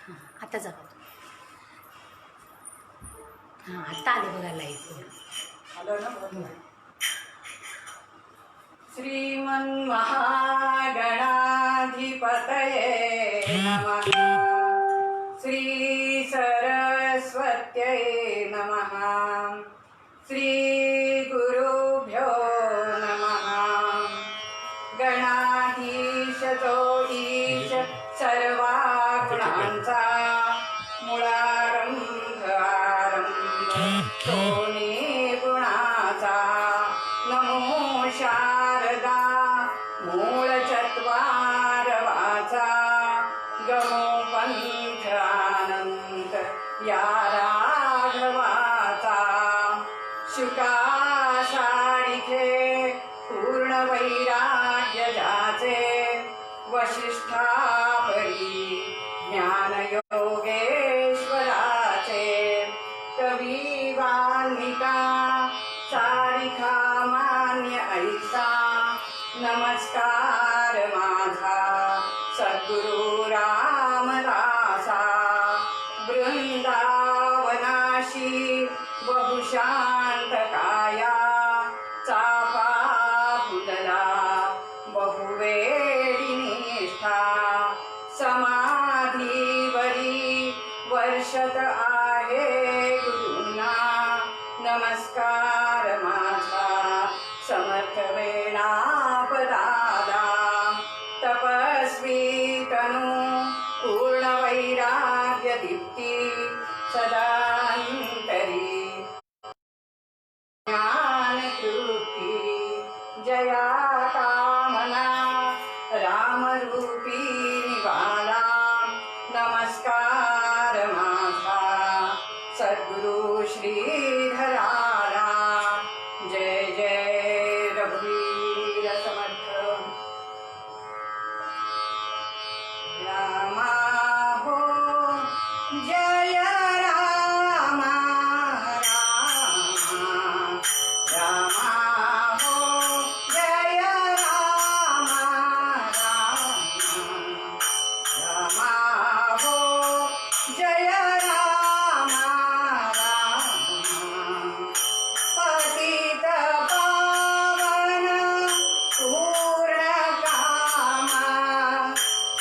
आता जा. हां आता आले बघा लाईव्ह. आलं ना. श्रीमन्महागणाधिपतये नमः. श्री सरस्वत्यै नमः. श्री गुरुभ्यो नमः. गणाधीश तो ईश सर्वा गुणांचा मुळारंभ आरंभ तो निर्गुणाचा. नमो शारदा मूळ चत्वारवाचा. गमो पंथ अनंत या राघवाचा. शुका साडिखे पूर्ण वैराग्य जाचे. वशिष्ठापरी ज्ञानयोगेश्वराचे. कवी वाल्मिका सारिखा मान्य ऐसा. नमस्कार माझा सद्गुरु रामदासा. वृंदावनाशी बहुशांत काया. चाफा फुलला बहुवेळी निष्ठा. समाधीवरी वर्षत आहे गुरुना. नमस्कार माझा समर्थ वेणापदाला. तपस्वी तनु पूर्ण वैराग्य दीप्ती. सदांतरी ज्ञान तृप्ती. जया कामना रामरूपी निवाला. नमस्कार माझा सद्गुरु श्रीधराला. जय जय रघुवीर समर्थ. रामा हो जय रामा. रामा हो जय रामा. रामा हो जय रामा. पतित पावन पूर्ण कामा.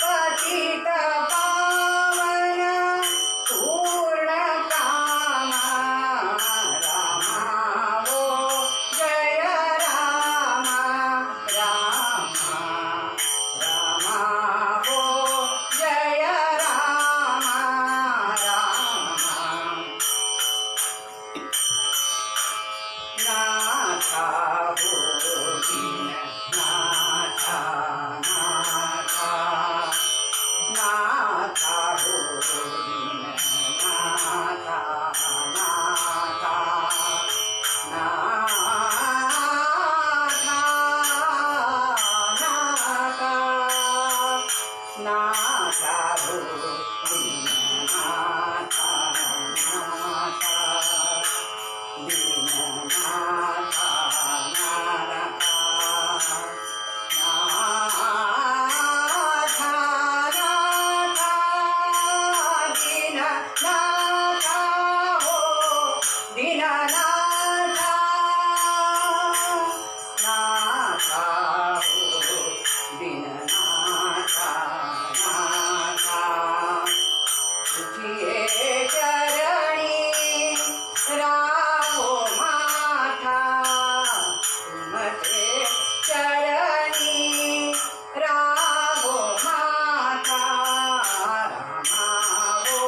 पतित पावन पूर्ण कामा. रामा हो जय रामा. रामा. रामा हो जय रामा. रामा. नाथा हो दीन नाथा. नाथा. नाथा हो दीन नाथा. नाथा. नाथा. नाथा. नाथा हो दीन नाथा. नाथा. दीननाथा नाथा. नाथा. नाथा. दीननाथा हो दीननाथा. नाथा हो दीननाथा. नाथा. तुझिये चरणी राहो माथा. तुमचे चरणी राहो माथा. रामा हो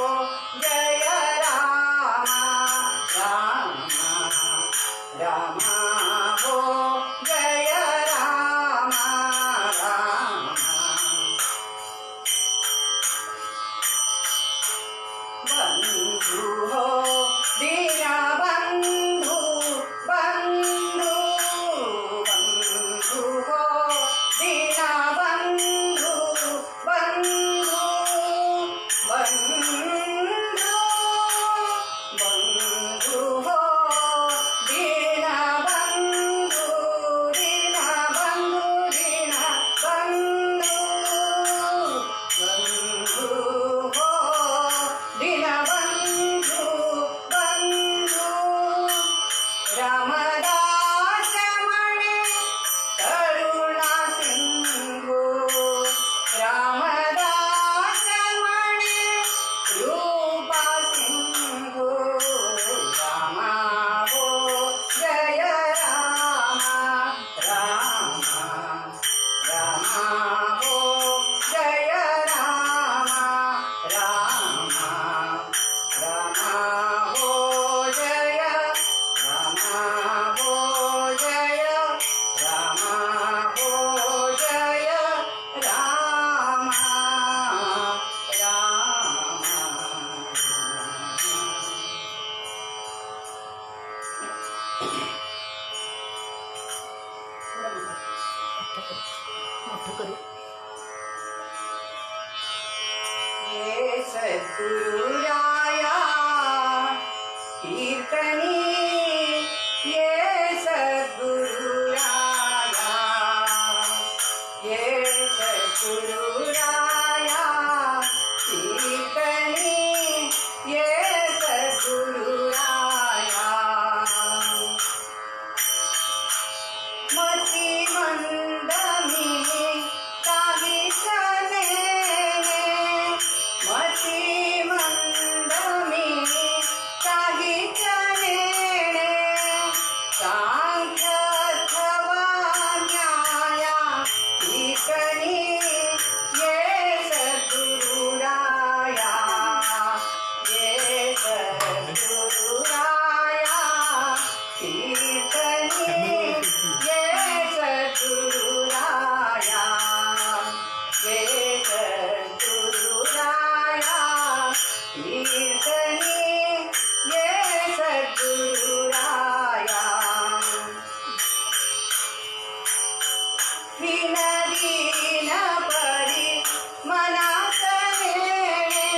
जय रामा. रामा. रामा हो जय रामा. रामा. बंधु हो दीनबंधु. बंधु. बंधु हो दीनबंधु. बंधु. बंधु. बंधु हो दीनबंधु. दीनबंधु. दीनबंधु. बंधु हो सद्गुरुराया कीर्तनी ये सद्गुरुराया ये सद्गुरुराया कीर्तनी ये सद्गुरुराया मती मंद मी काही चलेने मती मंद मी काही चलेने सांख्य अथवा न्याया ठिकणी ये सद्गुरुराया ये सद्गुरुराया कीर्तनी ये सद्गुरुराया ये सद्गुरुराया कीर्तनी ये सद्गुरुराया दीन दीन परी मनात नेणे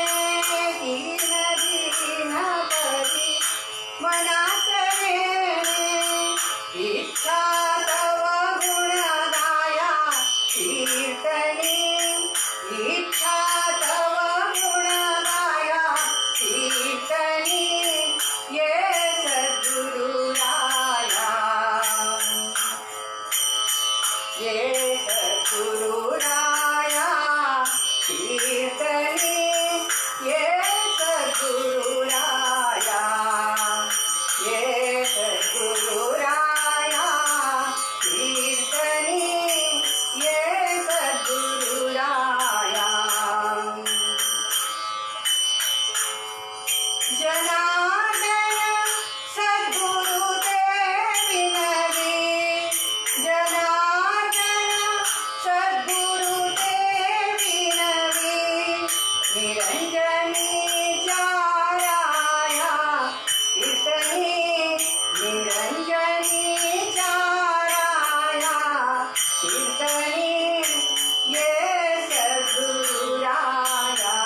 दीन दीन परी मनात नेणे इच्छा तव गुण गाया कीर्तनी इच्छा तव गुण गाया कीर्तनी ये सद्गुरुराया ये सद्गुरुराया कीर्तनी ये सद्गुरुराया ये सद्गुरुराया कीर्तनी ये सद्गुरुराया जनार्दन सद्गुरुदेवी नवी जनार्दन सद्गुरुदेवी नवी निरंजनी चाराया कीर्तनी निरंजनी चाराया कीर्तनी ये सद्गुरुराया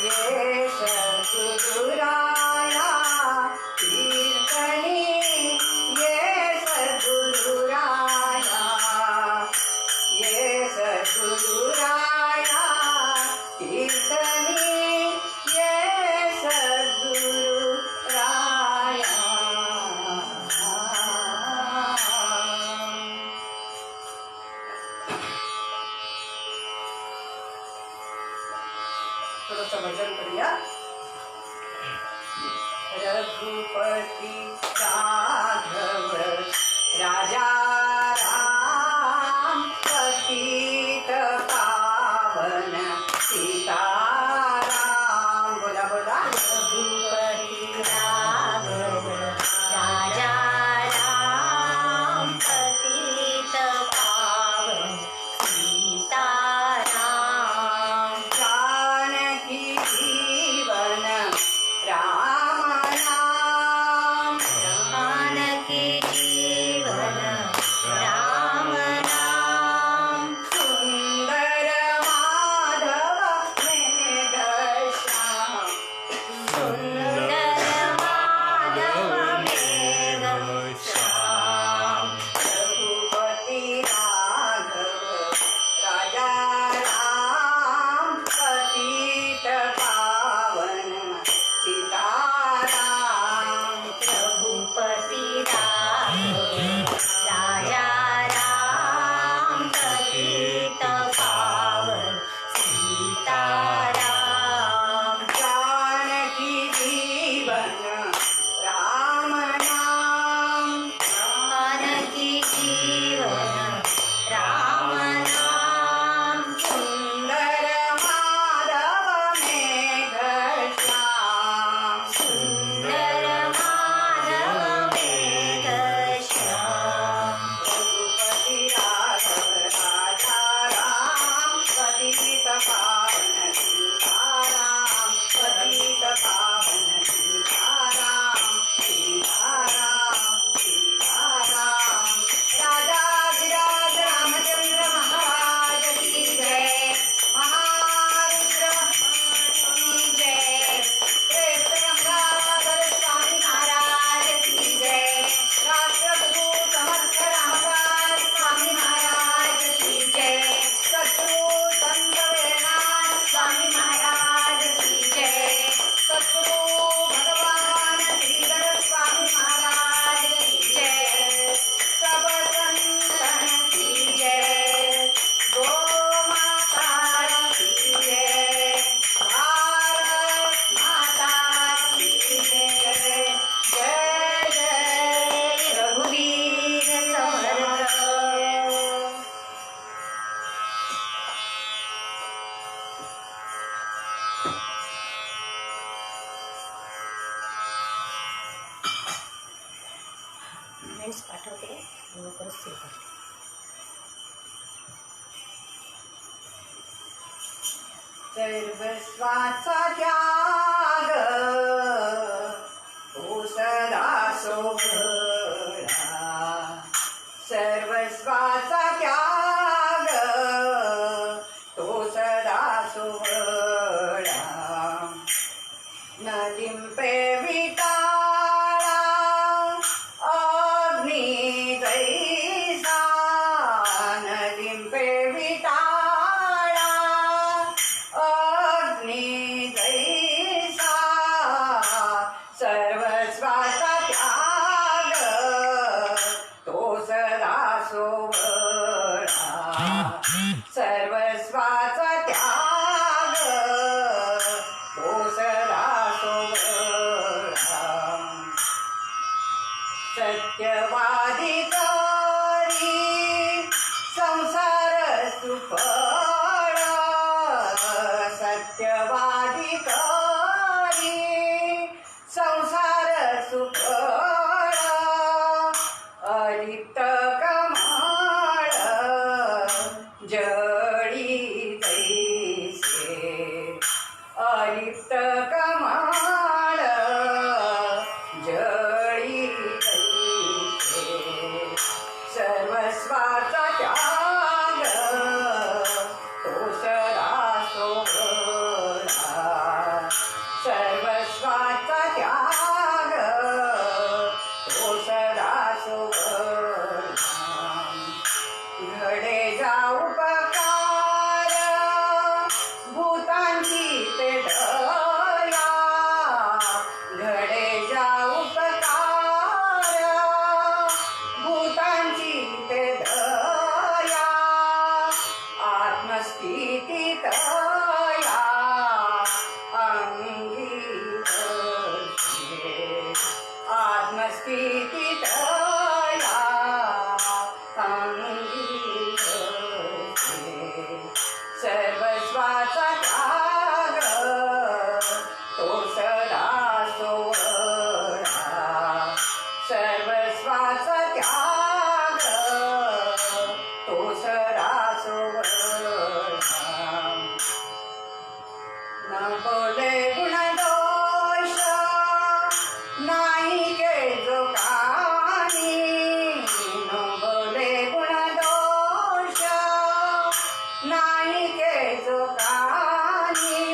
ये सद्गुरुराया कीर्तनी ये सद्गुरुराया ये सद्गुरुराया कीर्तनी ये सद्गुरुराया थोडंसं भजन करूया रघुपती राघव राजा राम पतित पावन सीताराम बोला बोला रघुपती राघव राजा राम पतित पावन सीताराम जानकी जीवन राम नाम जानकी जीवन राम नाम सुंदर माधव मेघश्याम सुंदर माधव मेघ श्याम रघुपती राघव राजा राम पतित पावन सीताराम रघुपती राघव राजा राम पतित पावन सीताराम जानकी जीवन राम नाम जानकी जीवन राम नाम सुंदर माधव मेघश्याम सुंदर माधव मेघ श्याम रघुपती राघव राजा राम पतित पावन सर्वस्वाचा त्याग तो सदा सोहळा, सर्वस्वाचा त्याग तो सदा सोहळा. न लिंपे विटाळा अग्नी जैसा, न लिंपे विटाळा अग्नी जैसा, सर्वस्वाचा त्याग तो सदा सोहळा, सर्वस्वाचा त्याग तो सदा सोहळा. सत्यवादी करी संसार सुफळ, सत्यवादी करी संसार सुफळ. अलिप्त कमळ जळी जैसे, अलिप्त कमळ जळी जैसे, सर्वस्वाचा त्याग तो सदा सोहळा, सर्वस्वाचा त्याग तो सदा सोहळा. घडे जा उपकार भूतांची ते दया, घडे जा उपकार भूतांची ते दया. आत्मस्थिती तया अंगी वसे, आत्मस्थिती तया अंगी वसे. सर्वस्वाचा त्याग तो सदा सोहळा, सर्वस्वाचा त्याग तो सदा सोहळा. न बोले गुणदोष नाही के जो कानी, न बोले गुणदोष नाही के जो कानी.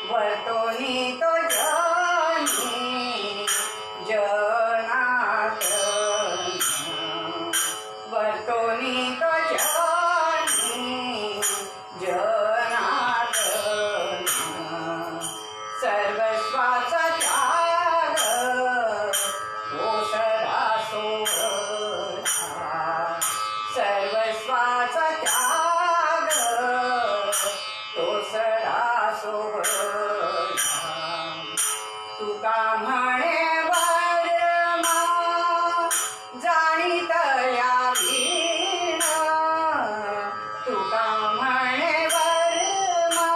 वर्तोनी तो जनी जनार्दन, वर्तोनी तो जनी जनार्दन. सर्वस्वाचा त्याग तो सदा सोहळा, सर्वस्वाचा त्याग तो सदा सोहळा. तुका म्हणे वर्मा जाणीतल्या वीण, तुका म्हणे वर्मा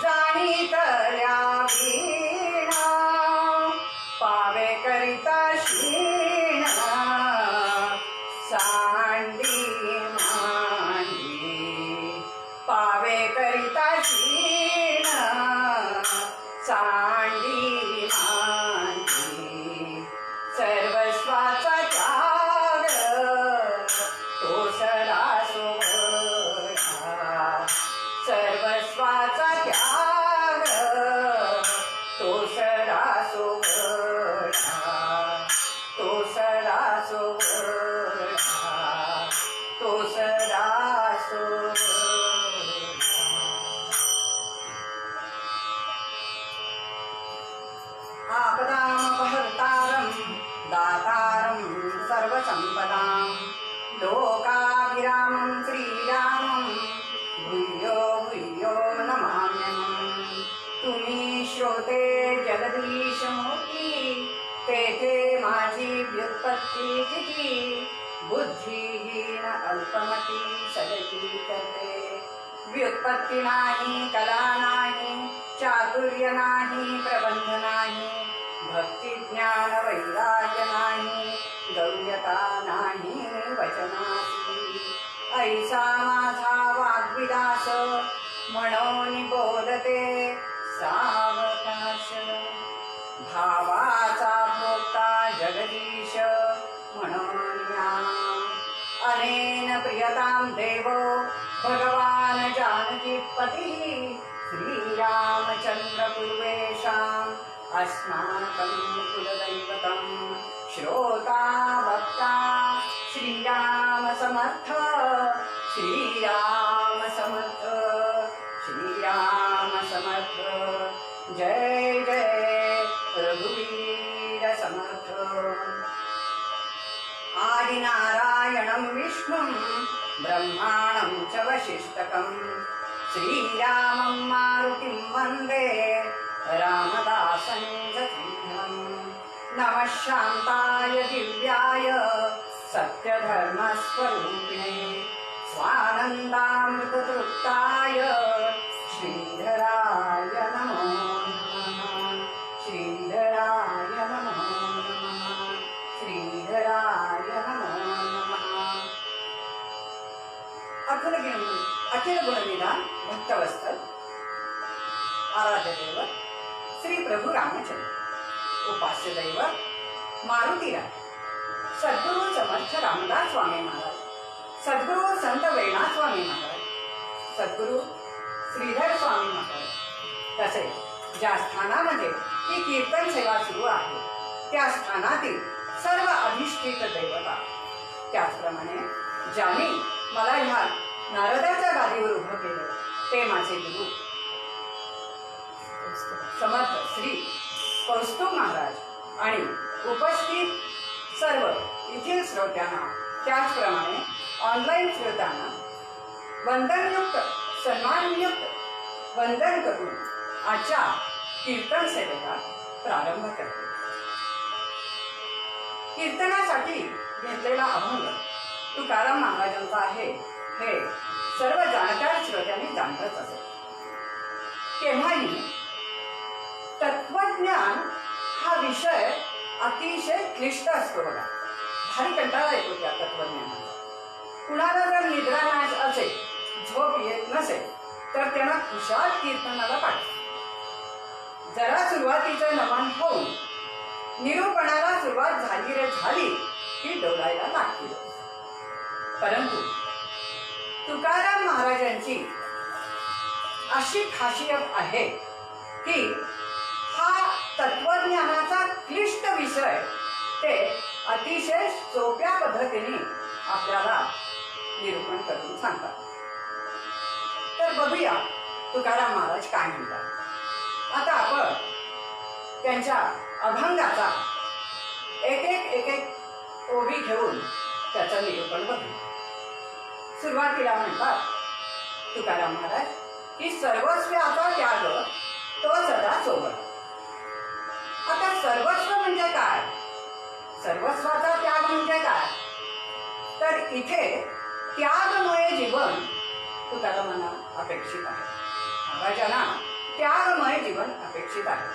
जाणीतल्या वीण. पावे करिता शीण सांडी मांडी, पावे करिता शीण सांडी मांडी. सर्वस्वाचा त्याग तो सदा सोहळा, सर्वस्वाचा त्याग तो सदा सोहळा, तो सदा सोहळा, तो सदा सोहळा. आपदामपहर्तारं दातारं सर्वसम्पदां, लोकाभिरामं श्रीरामं भूयो भूयो नमाम्यहम्. तुम्ही श्रोते जगदीशमूर्ती, तेथे माझी व्युत्पत्ती किती. बुद्धिहीन अल्पमती सदती करते, व्युत्पत्ती नाही, कला नाही, चातुर्य नाही, प्रबंध नाही, भक्ती ज्ञान वैराग्य नाही, गौर्यता नाही. करते सावकाश. भावाचा भोगता जगदीश म्हणून या. अनेन प्रियतां देवो भगवान जानकीपती श्रीरामचंद्र पूर्वेषाम् अस्माकं कुलदैवतं. श्रोता वक्ता श्रीराम समर्थ, श्रीराम समर्थ, श्रीराम समर्थ. जय जय रघुवीर समर्थ. आदिनारायणं विष्णुं ब्रह्माणं च वसिष्ठकं श्रीरामं मारुतिं वन्दे रामदासं जतीन्द्रम्. नमः शान्ताय दिव्याय सत्यधर्मस्वरूपिणे स्वानन्दामृततृप्ताय श्रीधराय नमो नमः. श्रीधराय नमो नमः. श्रीधराय नमो नमः. अखिल गुणनिधान भक्तवत्सल आराध्य दैवत श्री प्रभू रामचंद्र. उपास्य दैवत मारुतीराय. सद्गुरु समर्थ रामदास स्वामी महाराज, सद्गुरु संत वेणा स्वामी महाराज, सद्गुरु श्रीधर स्वामी महाराज. तसेच ज्या स्थानामध्ये ही कीर्तन सेवा सुरू आहे त्या स्थानातील सर्व अधिष्ठित दैवता, त्याचप्रमाणे ज्यांनी मला ह्या नारदाच्या गादीवर उभं केलं ते माझे गुरु समर्थ श्री कौस्तुभ महाराज आणि उपस्थित सर्व येथील श्रोत्यांना, त्याचप्रमाणे ऑनलाईन श्रोत्यांना वंदनयुक्त सन्मानयुक्त वंदन करून आजच्या कीर्तन सेवेला प्रारंभ करते. कीर्तनासाठी घेतलेला अभंग तुकाराम महाराजांचा आहे हे सर्व जाणकार श्रोत्यांनी जाणतच असेल. केव्हाही तत्वज्ञान हा विषय अतिशय क्लिष्ट असतो बघा. भारी कंटाळा येतो त्या तत्वज्ञानाचा. कुणाला जर निद्रा नाही असेल, झोप येत नसेल तर त्यांना खुशाल कीर्तनाला पाठवा. जरा सुरुवातीचं नमन होऊन निरूपणाला सुरुवात झाली रे झाली की डोलायला लागतील. परंतु तुकाराम महाराजांची अशी खासियत आहे की हा तत्वज्ञानाचा क्लिष्ट विषय ते अतिशय सोप्या पद्धतीने आपल्याला निरूपण करून सांगतात. तर बघूया तुकाराम महाराज काय म्हणतात. आता आपण त्यांच्या अभंगाचा एक एक ओवी घेऊन त्याचं निरूपण बघू. सुरुवातीला म्हणतात तुकाराम महाराज की सर्वस्वाचा त्याग तो सदा सोबत. आता सर्वस्व म्हणजे काय, सर्वस्वाचा त्याग म्हणजे काय, तर इथे त्यागमय जीवन तुकारामांना अपेक्षित आहे. महाराजांना त्यागमय जीवन अपेक्षित आहे.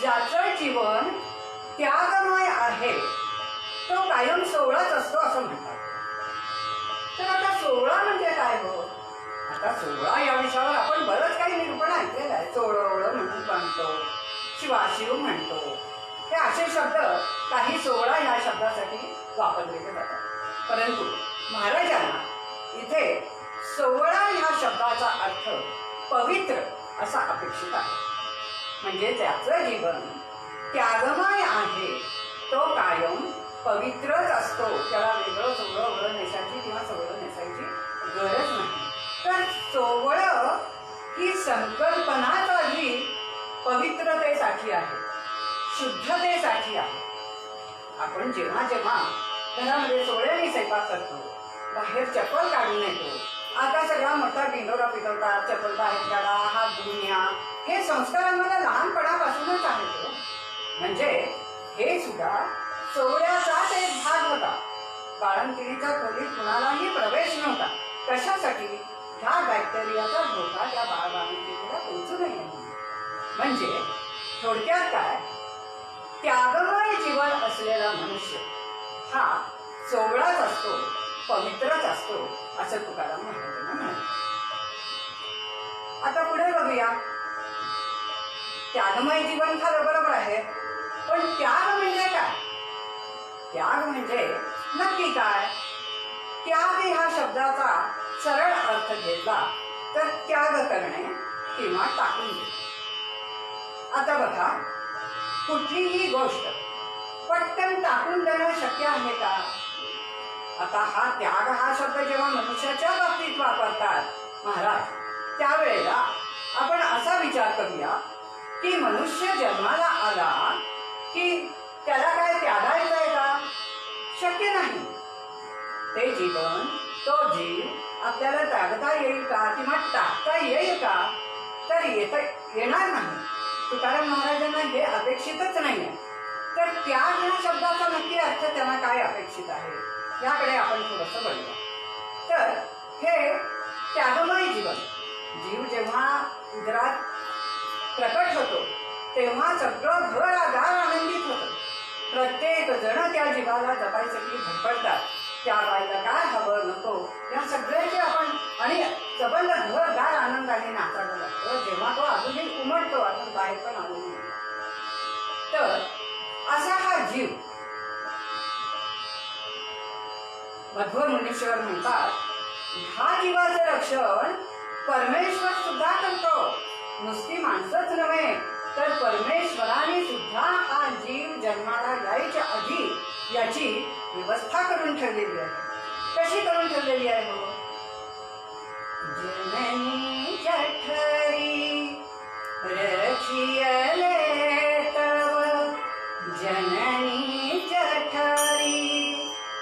ज्याचं जीवन त्यागमय आहे तो कायम सोहळाच असतो असं म्हणतात. तर आता सोहळा म्हणजे काय हो. आता सोहळा या विषयावर आपण बरंच काही निरूपण ऐकलेलं आहे. सोहळं म्हणून म्हणतो, शिवाशिव म्हणतो, हे असे शब्द काही सोहळा ह्या शब्दासाठी वापरले जातात. परंतु महाराजांना इथे सोहळा ह्या शब्दाचा अर्थ पवित्र असा अपेक्षित आहे. म्हणजे ज्याचं जीवन त्यागमय आहे तो कायम पवित्रच असतो. त्याला वेगळं सोहळं नेसायची किंवा सोहळं नेसायची गरज नाही. तर सोहळं ही संकल्पनाच आधी पवित्रतेसाठी आहे, शुद्धतेसाठी आहे. आपण जेव्हा जेव्हा घरामध्ये सोहळ्याने स्वयंपाक करतो, बाहेर चप्पल काढून येतो, आता सगळा मोठा ढिंडोरा पिटवतात, चप्पल बाहेर काढा, हात धुवून या, हे संस्कार आम्हाला लहानपणापासूनच आहेत. म्हणजे हे सुद्धा सोहळ्याचाच एक भाग होता. बाळंतिणीच्या खोलीत कुणालाही प्रवेश नव्हता. कशासाठी? ह्या बॅक्टेरियाचा धोका त्या बाळंतिणीला पोहोचू नये म्हणून. म्हणजे थोडक्यात काय, त्यागमय जीवन असलेला मनुष्य हा सोहळाच असतो, पवित्रच असतो असं तुकाराम महाराजांना म्हणाले. आता पुढे बघूया त्यागमय जीवन खरं बरोबर आहे, पण त्याग म्हणजे काय? त्याग म्हणजे नक्की काय? त्याग ह्या शब्दाचा सरळ अर्थ घेतला तर त्याग करणे किंवा टाकून देणे. आता बघा, कुठलीही गोष्ट पटकन टाकून देणं शक्य आहे का? आता हा त्याग हा शब्द जेव्हा मनुष्याच्या बाबतीत वापरतात महाराज, त्यावेळेला आपण असा विचार करूया की मनुष्य जन्माला आला की त्याला काय त्यागायचं आहे का? शक्य नाही. ते जीवन, तो जीव आपल्याला त्यागता येईल का किंवा टाकता येईल का? तर येणार नाही. तुकाराम महाराजांना हे अपेक्षितच नाही आहे. तर त्याग या शब्दाचा नक्की अर्थ त्यांना काय अपेक्षित आहे याकडे आपण थोडंसं बघूया. तर हे त्यागमय जीवन, जीव जेव्हा उदरात प्रकट होतो तेव्हा सगळं घर आधार आनंदित होतं. प्रत्येक जण त्या जीवाला जपायसाठी धडपडतात. त्या बाईला काय हवं नको या सगळ्याचे आपण आणि सबंध घरदार आनंदाने नाचावं लागतं जेव्हा तो अजूनही उमटतो, अजून बाहेर पण आलो नाही. तर असा हा जीव मध्व मुनीश्वर म्हणतात, ह्या जीवाचं रक्षण परमेश्वर सुद्धा करतो. नुसती माणसंच नव्हे तर परमेश्वराने सुद्धा हा जीव जन्माला यायच्या आधी याची व्यवस्था करून ठेवलेली आहे. कशी करून ठेवलेली आहे हो? जननी जठरी रचियले तव, जननी जठरी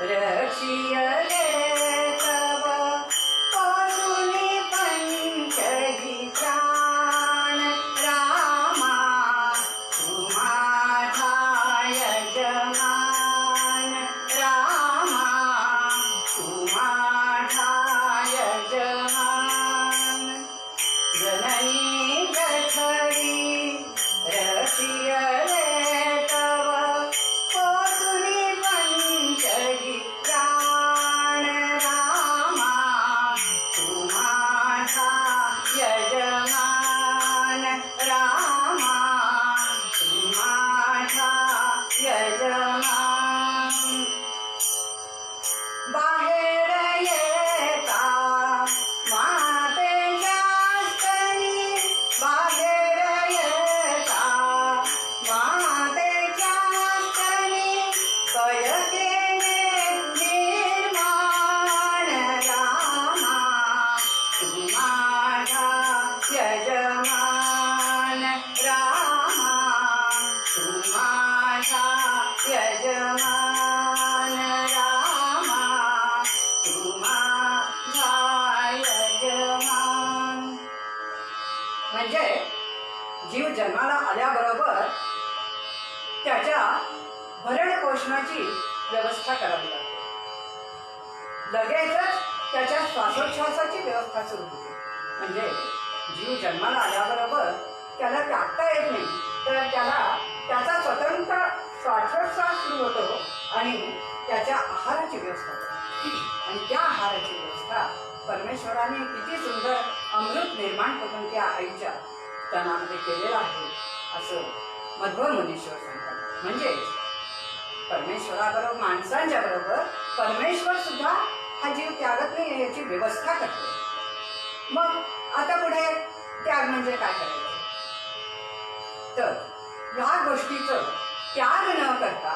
रचियले तव, पासुनी पंचही प्राण रामा, तुम्हा यजमान रामा, तुम्हा यजमान. जननी जठरी रचियले तव, पासुनी पंचही प्राण रामा, तुम्हा यजमान रामा, तुम्हा यजमान. बाहेर येता मातेच्या स्तनी, बाहेर येता मातेच्या स्तनी, कयकेने निर्माण रामा, तुम्हा यजमान रामा, तुम्हा यजमान रामा, तुम्हा यजमान. म्हणजे जीव जन्माला आल्याबरोबर त्याच्या भरण पोषणाची व्यवस्था करावी लागते. लगेचच त्याच्या श्वासोच्छ्वासाची व्यवस्था सुरू होते. म्हणजे जीव जन्माला आल्याबरोबर त्याला टाकता येत नाही, तर त्याला त्याचा स्वतंत्र श्वासोच्छ्वास सुरू होतो आणि त्याच्या आहाराची व्यवस्था होते. आणि त्या आहाराची व्यवस्था परमेश्वराने किती सुंदर अमृत निर्माण करून त्या आईच्या स्तनामध्ये केलेलं आहे असं मध्व मुनीश्वर सांगतात. म्हणजे परमेश्वराबरोबर माणसांच्या बरोबर परमेश्वर सुद्धा हा जीव त्यागत नाही याची व्यवस्था करतो. मग आता पुढे त्याग म्हणजे काय करायचं? तर ह्या गोष्टीचं त्याग न करता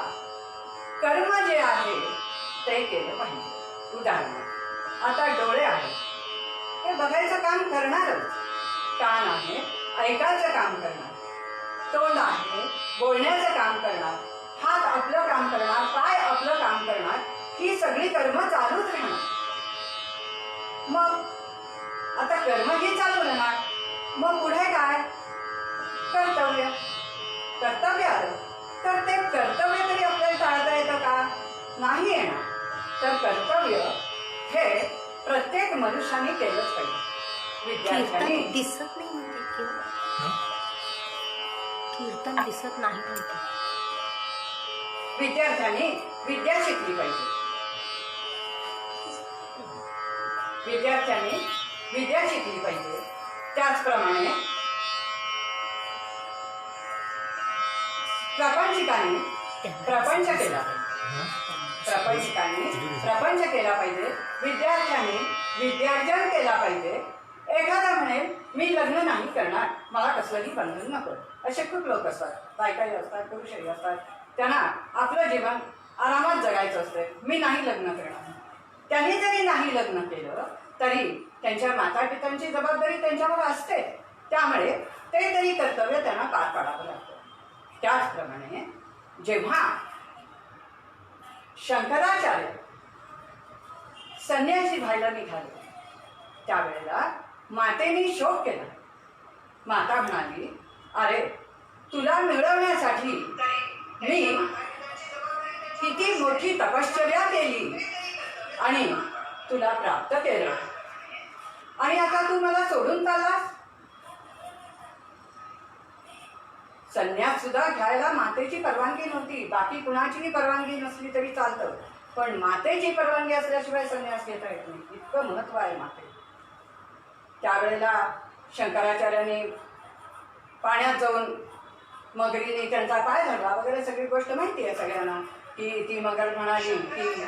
कर्म जे आहे ते केलं पाहिजे. उदाहरणार्थ आता डोळे आहेत, हे बघायचं काम करणारच. कान आहे, ऐकायचं काम करणार. तोंड आहे, बोलण्याचं काम करणार. हात आपलं काम करणार, पाय आपलं काम करणार. ही सगळी कर्म चालूच राहणार. मग आता कर्म ही चालू राहणार. मग पुढे काय? कर्तव्य. कर्तव्य आलं तर ते कर्तव्य तरी आपल्याला टाळता येतं का? नाही येणार. तर कर्तव्य हे प्रत्येक मनुष्याने केलंच पाहिजे. विद्यार्थ्यांनी दिसत नाही म्हणते किंवा कीर्तन दिसत नाही म्हणते. विद्यार्थ्यांनी विद्या शिकली पाहिजे. विद्यार्थ्यांनी विद्या शिकली पाहिजे. त्याचप्रमाणे प्रपंचिकाने प्रपंच केला प्रपंचिकाने प्रपंच केला पाहिजे, विद्यार्थ्याने विद्यार्जन केला पाहिजे. एखादा म्हणेल मी लग्न नाही करणार, मला कसलंही बंधन नको. असे खूप लोक असतात, बायकाही असतात, पुरुषही असतात. त्यांना आपलं जीवन आरामात जगायचं असतं. मी नाही लग्न करणार. त्यांनी जरी नाही लग्न केलं तरी त्यांच्या मातापित्यांची जबाबदारी त्यांच्यावर असते. त्यामुळे ते तरी कर्तव्य त्यांना पार पाडावं लागतं. त्याचप्रमाणे जेव्हा शंकराचार्य संन्यासी व्हायला निघाले त्यावेळेला मातेने शोक केला. माता म्हणाली, अरे तुला मिळवण्यासाठी मी किती मोठी तपश्चर्या केली आणि तुला प्राप्त केलं, आणि आता तू मला सोडून चाललास. संन्यास सुद्धा घ्यायला मातेची परवानगी नव्हती. बाकी कुणाचीही परवानगी नसली तरी चालतं, पण मातेची परवानगी असल्याशिवाय संन्यास घेता येत नाही. इतकं महत्व आहे माते. त्यावेळेला शंकराचार्याने पाण्यात जाऊन मगरीने त्यांचा पाय धरला वगैरे सगळी गोष्ट माहिती आहे सगळ्यांना. की ती मगर म्हणाली की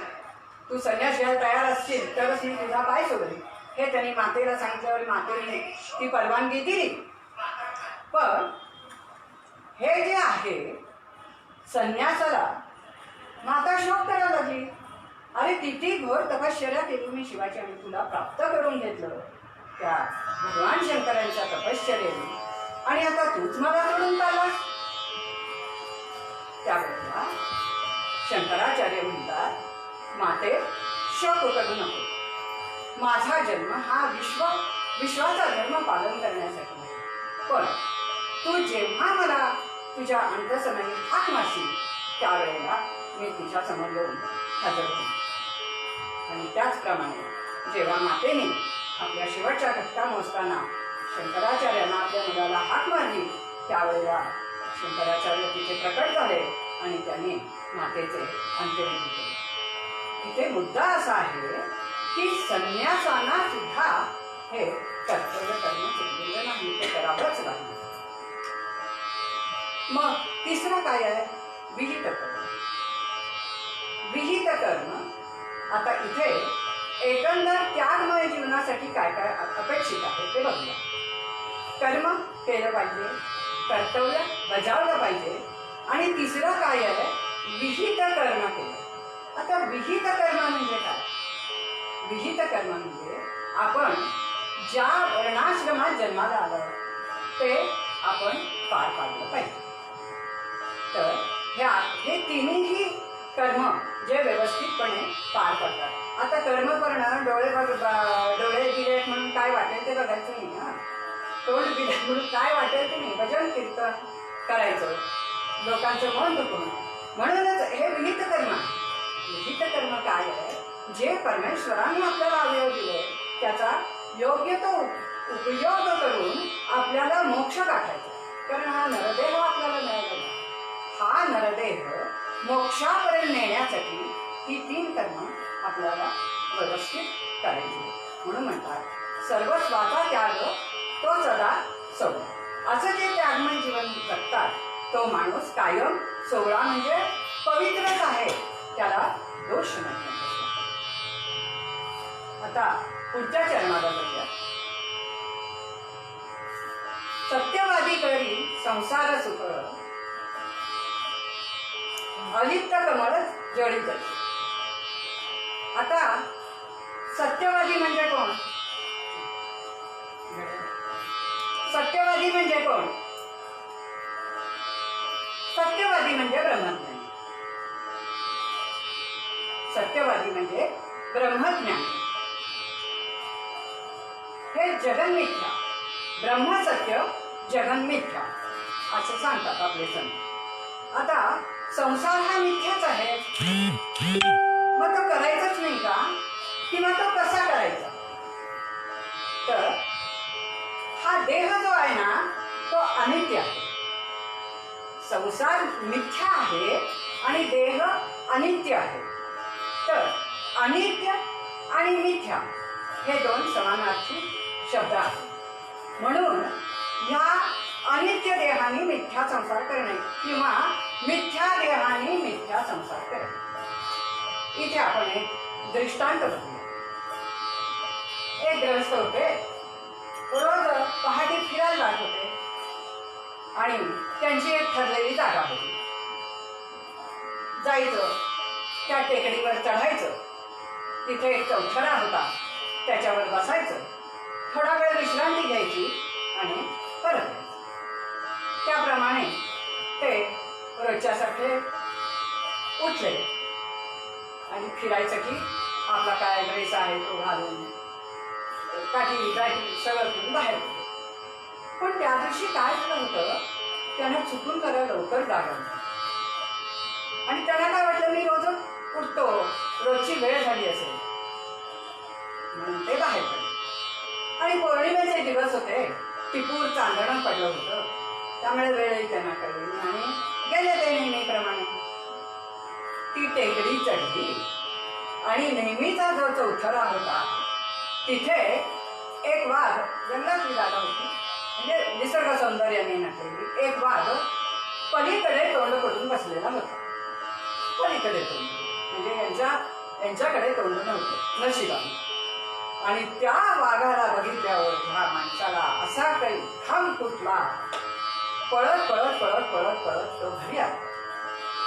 तू संन्यास घ्यायला तयार असशील तरच मी तुझा पाय सोडेल. हे त्यांनी मातेला सांगितल्यावर मातेने ती परवानगी दिली. पण हे जे आहे संन्यासाला माता शोक करायला लागली. अरे किती घोर तपश्चर्या केली मी शिवाची आणि तुला प्राप्त करून घेतलं त्या भगवान शंकरांच्या तपश्चर्याने, आणि आता तूच मला सोडून चाललास. त्यावेळेला शंकराचार्य म्हणतात, माते शोक करू नको. माझा जन्म हा विश्वाचा धर्म पालन करण्यासाठी नाही. पण तू जेव्हा मला तुझ्या अंतसमयी हाक मारशील त्यावेळेला मी तुझ्या समोर येऊन हजर होईन. आणि त्याचप्रमाणे जेव्हा मातेने आपल्या शेवटच्या घटका मोजताना शंकराचार्यांना आपल्या मुलाला हाक मारली त्यावेळेला शंकराचार्य तिथे प्रकट झाले आणि त्यांनी मातेचे अंत्यविधी केले. इथे मुद्दा असा आहे की संन्यासांना सुद्धा हे कर्तव्य करणं चुकलेलं नाही, ते करावंच लागलं. मग तिसरं काय आहे? विहित कर्म. विहित कर्म. आता इथे एकंदर त्यागमय जीवनासाठी काय काय अपेक्षित आहे ते बघूया. कर्म केलं पाहिजे, कर्तव्य बजावलं पाहिजे, आणि तिसरं काय आहे? विहित कर्म केलं. आता विहित कर्म म्हणजे काय? विहित कर्म म्हणजे आपण ज्या वर्णाश्रमात जन्माला आलो ते आपण पार पाडलं पाहिजे. तर हे तिन्ही कर्म जे व्यवस्थितपणे पार पडतात. आता कर्म करणं डोळे दिले म्हणून काय वाटेल ते बघायचं नाही. तोंड दिले म्हणून काय वाटेल ते नाही. भजन कीर्तन करायचं, लोकांचं मन दुखवणं, म्हणूनच हे विहित कर्म आहे. विहित कर्म काय आहे? जे परमेश्वरांनी आपल्याला अवयव दिले त्याचा योग्य तो उपयोग करून आपल्याला मोक्ष गाठायचा. कारण हा नरदेह आपल्याला मिळालेला, हा नरदेह मोक्षापर्यंत नेण्यासाठी ही 3 कर्म आपल्याला व्यवस्थित करायची. म्हणून म्हणतात सर्वस्वाचा त्याग तो सदा सोड. असं जे त्यागमय जीवन जगतात तो माणूस कायम सोहळा म्हणजे पवित्रच आहे, त्याला दोष नाही. आता पुढच्या चरणाला बघूया. सत्यवादी करी संसार सुख, अलिप्त कमळ जळीत. आता सत्यवादी म्हणजे कोण? सत्यवादी म्हणजे कोण? सत्यवादी म्हणजे ब्रह्मज्ञानी. सत्यवादी म्हणजे ब्रह्मज्ञानी. हे जगन्मिथ्या, ब्रह्मसत्य जगन्मिथ्या असं सांगतात आपले संत. आता संसार हा मिथ्याच आहे, मग तो करायचाच नाही का? किंवा तो कसा करायचा? तर हा देह जो आहे ना तो अनित्य आहे. संसार मिथ्या आहे आणि देह अनित्य आहे. तर अनित्य आणि मिथ्या हे 2 समानार्थी शब्द आहेत. म्हणून ह्या अनित्य देहाने मिथ्या संसार करणे किंवा मिथ्या देहाने मिथ्या संसार करणे. इथे आपण एक दृष्टांत बघूया. एक ग्रस्त होते, रोज पहाटे फिरायला जात होते आणि त्यांची एक ठरलेली जागा होती. जायचं, त्या टेकडीवर चढायचं, तिथे एक चौथरा होता, त्याच्यावर बसायचं, थोडा वेळ विश्रांती घ्यायची आणि परत यायचं. त्याप्रमाणे ते रोजच्यासारखे उठले आणि फिरायचं की आपला काय ड्रेस आहे तो घालून काठी गाठी सगळं करून बाहेर पडले. पण त्या दिवशी काय झालं होतं, त्यांना चुकून जरा लवकर जागा होती आणि त्यांना काय वाटलं मी रोजच उठतो, रोजची वेळ झाली असेल म्हणून ते बाहेर पडले. आणि पौर्णिमेचे दिवस होते, टिपूर चांदणं पडलं होतं, त्यामुळे वेळही त्यांना कळली आणि गेले ते नेहमीप्रमाणे. ती टेकडी चढली आणि नेहमीचा जो चौथरा होता तिथे एक वाघ, जंगलातली जागा होती म्हणजे निसर्ग सौंदर्याने नटलेली, एक वाघ पलीकडे तोंड करून बसलेला होता. पलीकडे तोंड म्हणजे यांच्याकडे तोंड नव्हतं नशिबाने. आणि त्या वाघाला बघितल्यावर ह्या माणसाला असा काही घाम फुटला. पळत पळत पळत पळत पळत तो घरी आला.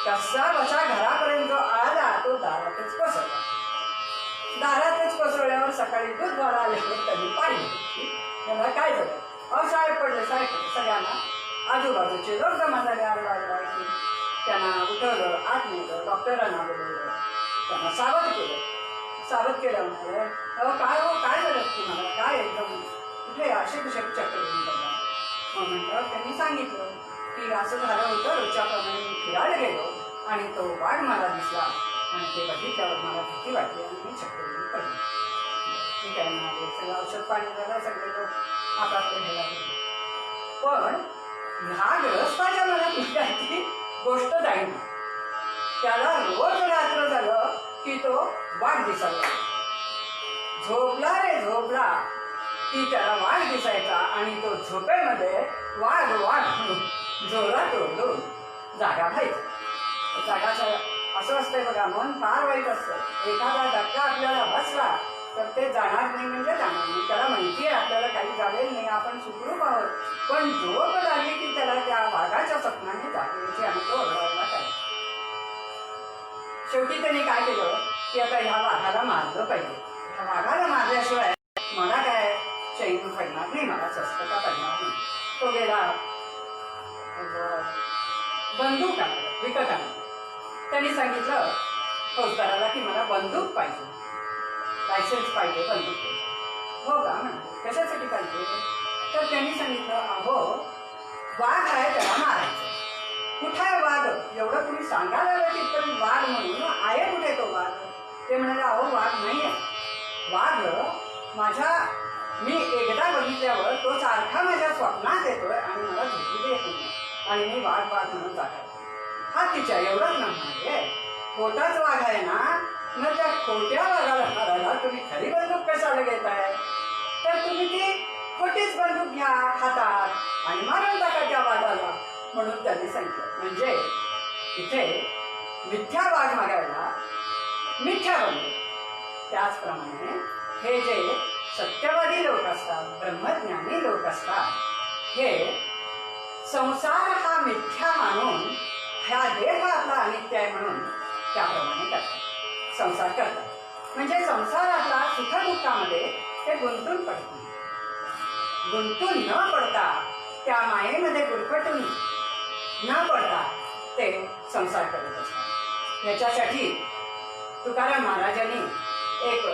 कसा बसा घरापर्यंत आला तो दारातच कोसळला. दारातच कोसळल्यावर सकाळी दूध द्वारा आल्यावर त्यांनी पाहिलं त्याला काय झालं. साहेब पडले सगळ्यांना आजूबाजूचे लोक जमा झाले. आरडाओरडा ऐकून त्यांना उठवलं, आत नेलं, डॉक्टरांना बोलवलं, त्यांना सावध केलं. म्हणाले काय झालं तुम्हाला, काय एकदम कुठे असे कसे चक्कर येऊन पडला. मग म्हटलं त्यांनी सांगितलं की असं झालं होतं, रोजच्याप्रमाणे मी फिरायला गेलो आणि तो वाघ मला दिसला आणि ते बघितल्यावर मला भीती वाटली आणि मी चक्कर येऊन पडली. ठीक आहे म्हणाले, सगळं औषध पाणी झालं, सगळे लोक आपापले घ्यायला गेले. पण ह्या ग्रहस्थाच्या मनात काही गोष्ट जाईना. त्याला रोज रात्र झालं की तो वाघ दिसायला, झोपला रे झोपला की त्याला वाघ दिसायचा आणि तो झोपेमध्ये वाघ वाघ जोरात ओरडून जागा व्हायचा. जागाचं असं असतंय बघा, मन फार वाईट असतं. एखादा धक्का आपल्याला बसला तर ते जाणार नाही म्हणजे जाणार नाही. त्याला माहिती आहे आपल्याला काही झालेलं नाही, आपण सुखरूप आहोत. पण झोप लागली की त्याला त्या वाघाच्या स्वप्नाने जागेची आणि तो ओरडायला काय. शेवटी त्यांनी काय केलं की आता ह्या वाघाला मारलं पाहिजे. ह्या वाघाला मारल्याशिवाय मला काय चैन पडणार नाही, मला स्वस्तता पडणार नाही. तो गेला बंदूक आणला, विकत आणला. त्यांनी सांगितलं फौजदाराला की मला बंदूक पाहिजे, लायसन्स पाहिजे, बंदूक पाहिजे. हो का म्हणाले, कशासाठी पाहिजे. तर त्यांनी सांगितलं अहो वाघ आहे त्याला मारायचं. कुठं आहे वाघ, एवढं तुम्ही सांगायला लागलं तिथपर्यंत वाघ म्हणून आहे कुठे तो वाघ. ते म्हणाले अहो वाघ नाही आहे, वाघ मी एकदा बघितल्यावर तो सारखा माझ्या स्वप्नात येतोय आणि मला झोपू देत नाही आणि मी वाघ वाघ म्हणून जागा. हा तिच्या एवढंच ना म्हणाले, खोटाच वाघ आहे ना, मग त्या खोट्या वाघाला मारायला तुम्ही खरी बंदूक कशाला घेताय. तर तुम्ही ती खोटीच बंदूक घ्या हातात आणि मारून टाका त्या वाघाला म्हणून त्यांनी सांगितलं. म्हणजे इथे मिथ्या वाघ मागायला मिथ्या बंदूक. त्याचप्रमाणे हे जे सत्यवादी लोक असतात, ब्रह्मज्ञानी लोक असतात, हे संसार हा मिथ्या मानून हा देह आपला अनित्य आहे म्हणून त्याप्रमाणे करतात, संसार करतात. म्हणजे संसारातला सुखदुःखामध्ये ते गुंतून पडतात. गुंतून न पडता त्या मायेमध्ये गुरफटून न पडता ते संसार करत असतात. याच्यासाठी तुकाराम महाराजांनी एक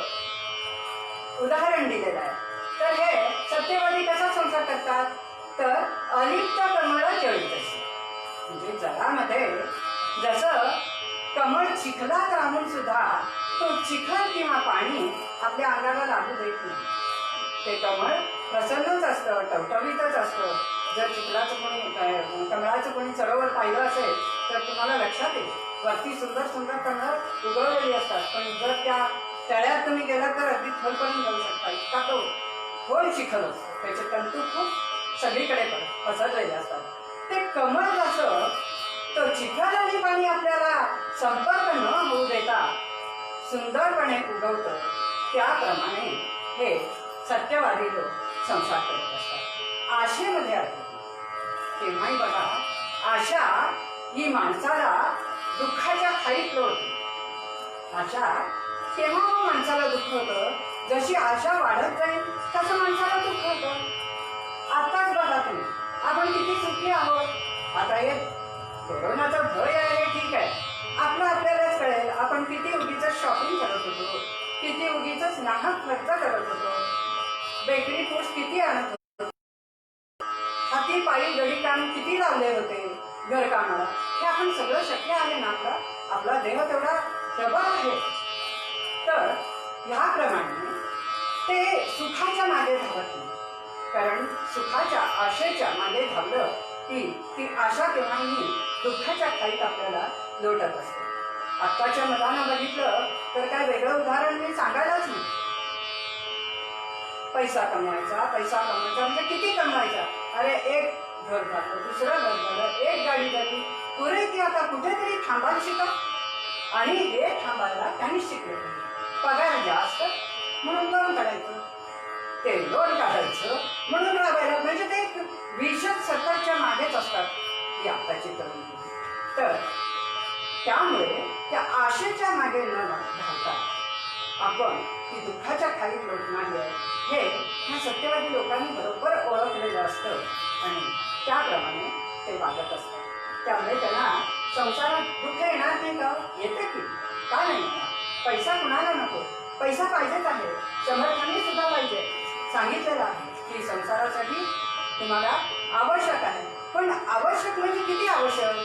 उदाहरण दिलेलं आहे. तर हे सत्यवादी कसा संसार करतात, तर अलिप्त कमळ जळीत असते. म्हणजे जगामध्ये जसं कमळ चिखलात राहून सुद्धा तो चिखल किंवा पाणी आपल्या अंगाला लागू देत नाही. ते कमळ प्रसन्नच असतं, टवटवीतच असतं. जर चिखलाचं कोणी कमळाचं कोणी सरोवर पाहिलं असेल तर तुम्हाला लक्षात येईल, वरती सुंदर सुंदर कमळं उगवलेली असतात, पण जर त्या तळ्यात तुम्ही गेला तर अगदी खोलपर्यंत जाऊ शकता. इतका तो खोल चिखल असतो, त्याचे तंतू खूप सगळीकडे पसरलेले असतात. ते कमळ जसं तो चिखलानी पाणी आपल्याला संपर्क न होऊ देता सुंदरपणे उगवतं, त्याप्रमाणे हे सत्यवादी लोक संसार करत असतात. आशेमध्ये आहे तेव्हाही बघा, आशा ही माणसाला दुःखाच्या खाईत लोटते. आशा केव्हा माणसाला दुःख होतं, जशी आशा वाढत जाईल तसं माणसाला दुःख होतं. आताच बघा तुम्ही, आपण किती सुखी आहोत. आता हे कोरोनाचा भय आहे, ठीक आहे, आपल्यालाच कळेल आपण किती उगीच शॉपिंग करत होतो, किती उगीच नाहक खर्च करत होतो, बेकरी फूड्स किती आणत होतो, हाती पायी गडी काम किती लावले होते घरकामाला. हे आपण सगळं शक्य आहे ना, आपला देह तेवढा प्रबळ आहे. तर ह्याप्रमाणे ते सुखाच्या मागे धावत नाही, कारण सुखाच्या आशेच्या मागे धावलं की ती आशा केव्हाही दुःखाच्या खाईत आपल्याला लोटत असते. आत्ताच्या मुलांना बघितलं तर काय वेगळं उदाहरण मी सांगायलाच नाही. पैसा कमवायचा म्हणजे किती कमवायचा. अरे एक घर झालं, दुसरं घर झालं, एक गाडी झाली, पुरे की आता कुठेतरी थांबायला शिका. आणि हे थांबायला त्यांनी शिकले. पगार जास्त म्हणून लोन काढायचं, ते लोन काढायचं म्हणून राबायला, म्हणजे ते विषद सततच्या मागेच असतात ही आत्ताची तरुण पिढी. तर त्यामुळे त्या आशेच्या मागे न धावता आपण ती दुःखाच्या खाली लोटणार आहे हे ह्या सत्यवादी लोकांनी बरोबर ओळखलेलं असतं आणि त्याप्रमाणे ते वागत असतात. त्यामुळे त्यांना संसारात दुःख येणार नाही का? येते की, का नाही येणार? पैसा कुणाला नको, पैसा पाहिजेच आहे, समर्थाने सुद्धा पाहिजे. सांगितलेलं आहे की संसारासाठी तुम्हाला आवश्यक आहे, पण आवश्यक म्हणजे किती आवश्यक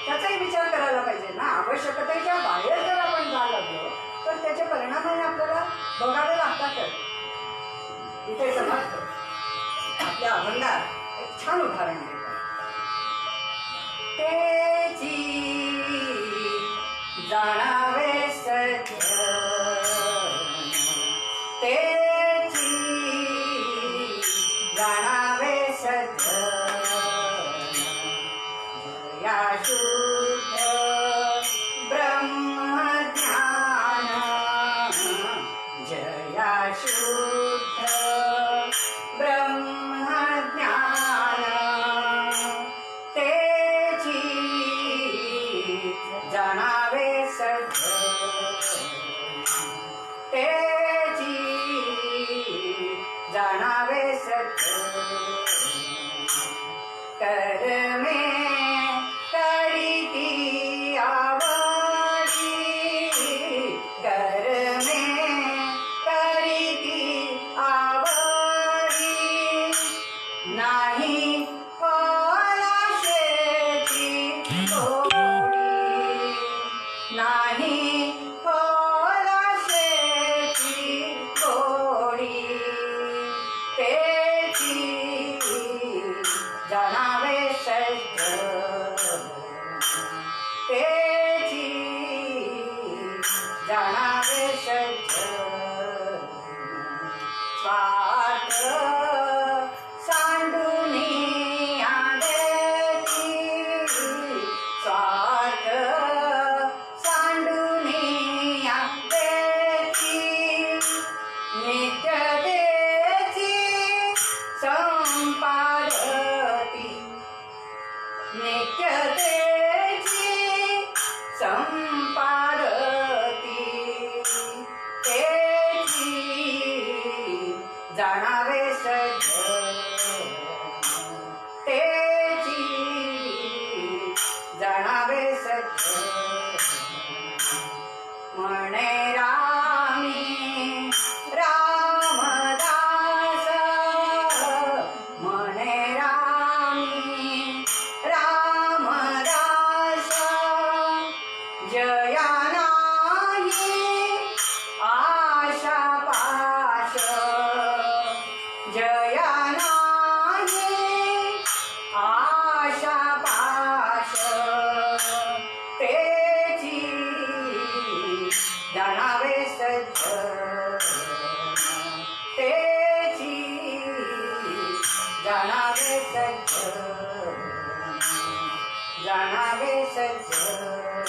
त्याचाही विचार करायला पाहिजे ना. आवश्यकतेच्या बाहेर जर आपण जायला लागलो तर त्याचे परिणामही आपल्याला भोगावे लागतातच. इथे समजतं आपल्या अभंगात एक छान उदाहरण देतात. तेची जाणावे सज्जन, तेची जाणावे सज्जन, जया शुद्ध ब्रह्मज्ञान, जया शुद्ध ब्रह्मज्ञान, तेची जाणावे सज्जन, तेची जाणावे सज्जन, कर्मे करीती आवडी, कर्मे करीती आवडी, नाही फलाशेची गोडी, नाही फलाशेची गोडी, तेची जाणावे सज्जन, तेची जाणावे सज्जन, स्वार्थ सांडूनी आदेती, स्वार्थ सांडूनी आदेती, नित्यतेची संपादती, नित्यतेची संपादती, तेची जाणावे सज्जन, तेची जाणावे सज्जन, म्हणे रामी रामदास, म्हणे रामी रामदास, जया नाही आशा पाश, जया नाही आशा पाश, तेची जाणावे सज्जन, तेची जाणावे जाणावे सज्जन,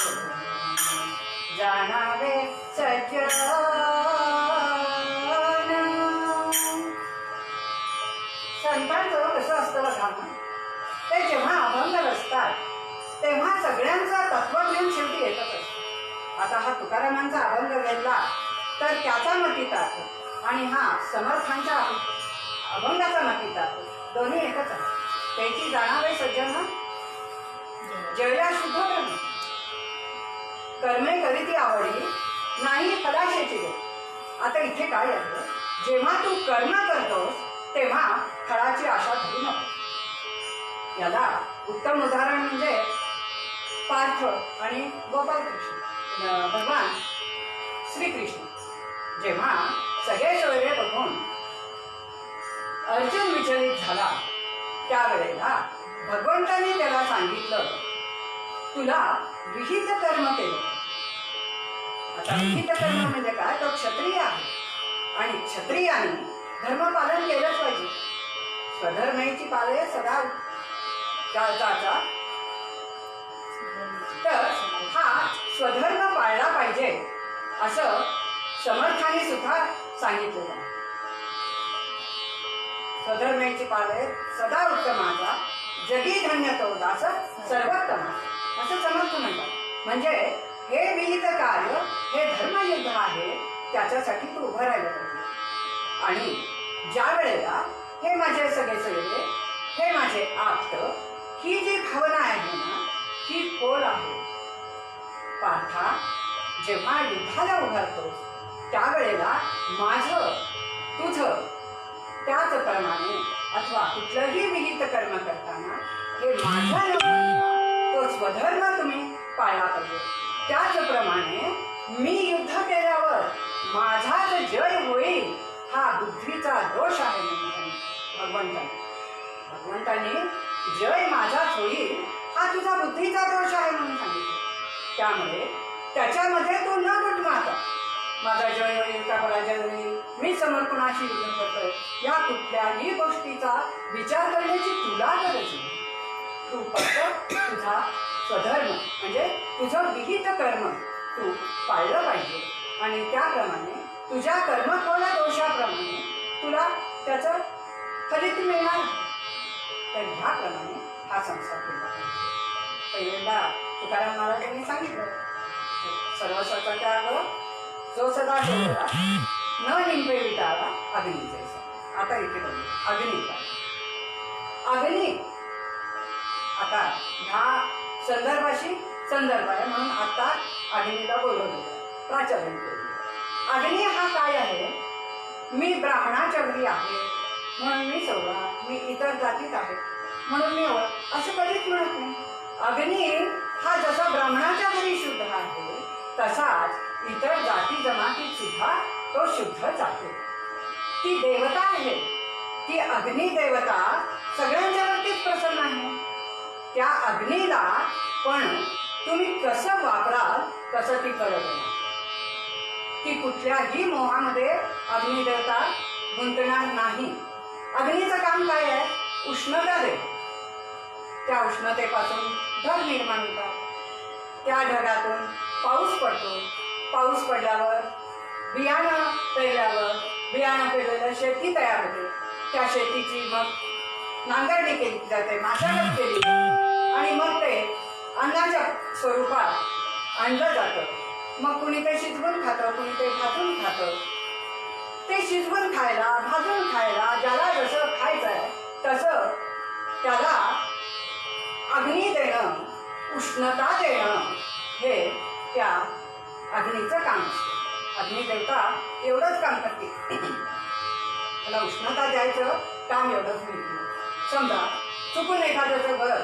जाणावे सज्जन. संतांचं कसं असतं बघा ना, ते जेव्हा अभंग रचतात तेव्हा सगळ्यांचं तत्वज्ञान शेवटी एकच असतं. आता हा तुकारामांचा अभंग घेतला तर त्याचा मतितार्थ आणि हा समर्थांच्या अभंगाचा मतितार्थ दोन्ही एकच आहे. त्याची जाणावे सज्जन जया शुद्ध कर्म, कर्मे करीती आवडी नाही फलाशेची दे. आता इथे काय आहे, जेव्हा तू कर्म करतोस तेव्हा फळाची आशा धरू नको. याला उत्तम उदाहरण म्हणजे पार्थ आणि गोपालकृष्ण. भगवान श्रीकृष्ण जेव्हा सगळे सोयरे बघून अर्जुन विचलित झाला त्यावेळेला भगवंताने त्याला सांगितलं, तुला विहित कर्म केलं. आता विहित कर्म म्हणजे काय, तो क्षत्रिय आहे आणि क्षत्रियाने धर्मपालन केलंच पाहिजे. स्वधर्माची पाले सदा जाचा. तर हा स्वधर्म पाळला पाहिजे असं समर्थाने सुद्धा सांगितलेलं आहे. स्वधर्माची पाले सदा उत्तमाचा, जगी धन्य तो दास सर्वोत्तम असं समर्थ म्हणतात. म्हणजे हे विहित कार्य, हे धर्मयुद्ध आहे, त्याच्यासाठी तू उभं राहिलं पाहिजे. आणि ज्या वेळेला हे माझे सगळे सगळे, हे माझे आप्त, ही जी भावना आहे ना, ही खोल आहे. पार्था, जेव्हा युद्धाला उभारतोस त्यावेळेला माझं तुझं त्याचप्रमाणे अथवा कुठलंही विहित कर्म करताना हे माझं न करता तो स्वधर्म तुम्ही पाळला पाहिजे. त्याचप्रमाणे मी युद्ध केल्यावर माझाच जय होईल हा बुद्धीचा दोष आहे म्हणून भगवंताने जय माझाच होईल हा तुझा बुद्धीचा दोष आहे म्हणून सांगितलं. त्यामुळे त्याच्यामध्ये तू न गुटमाता माझा जय होईल का पराजय होईल, मी समर्पणाशी युद्ध करतोय, या कुठल्याही गोष्टीचा विचार करण्याची तुला गरज नाही. तू फक्त तुझा स्वधर्म म्हणजे तुझं विहित कर्म तू पाळलं पाहिजे आणि त्याप्रमाणे तुझ्या कर्मफळ दोषाप्रमाणे तुला त्याचं फलित मिळणार. तर ह्याप्रमाणे हा संसार केला पाहिजे. पहिल्यांदा तुकाराम महाराजांनी सांगितलं, सर्वस्वाचा त्याग जो सदा ठेवला न निंपे विटाळा अग्नीचे. आता इथे बघू अग्नी काय. अग्नी आता ह्या संदर्भाशी संदर्भ आहे म्हणून आता अग्नीला बोलवलं, प्राचार्य केलं. अग्नी हा काय आहे, मी ब्राह्मणाच्या घरी आहे म्हणून मी सौरा, मी इतर जातीत आहे म्हणून मी असं कधीच म्हणत नाही. अग्नी हा जसा ब्राह्मणाच्या घरी शुद्ध आहे तसाच इतर जाती जमातीत सुद्धा तो शुद्ध जातो. ती देवता आहे, ती अग्नी देवता सगळ्यांच्या वरतीच प्रसन्न आहे. त्या अग्नीला पण तुम्ही कसं वापराल तसं ती करत नाही. ती कुठल्याही मोहामध्ये अग्निदेवता गुंतणार नाही. अग्नीचं काम काय आहे, उष्णता दे. त्या उष्णतेपासून ढग निर्माण होतात, त्या ढगातून पाऊस पडतो, पाऊस पडल्यावर बियाणं पेरल्यावर बियाणं पेरलेलं शेती तयार होते. त्या शेतीची मग नांगरणी केली जाते, मशागत केली आणि मग ते अन्नाच्या स्वरूपात आणलं जातं. मग कुणी ते शिजवून खातं, कुणी ते भाजून खातं. ते शिजवून खायला, भाजून खायला ज्याला जसं खायचं आहे तसं त्याला अग्नी देणं, उष्णता देणं हे त्या अग्नीचं काम असतं. अग्निदेवता एवढंच काम करते, त्याला उष्णता द्यायचं काम एवढंच मिळतं. समजा चुकून एखाद्याचं घर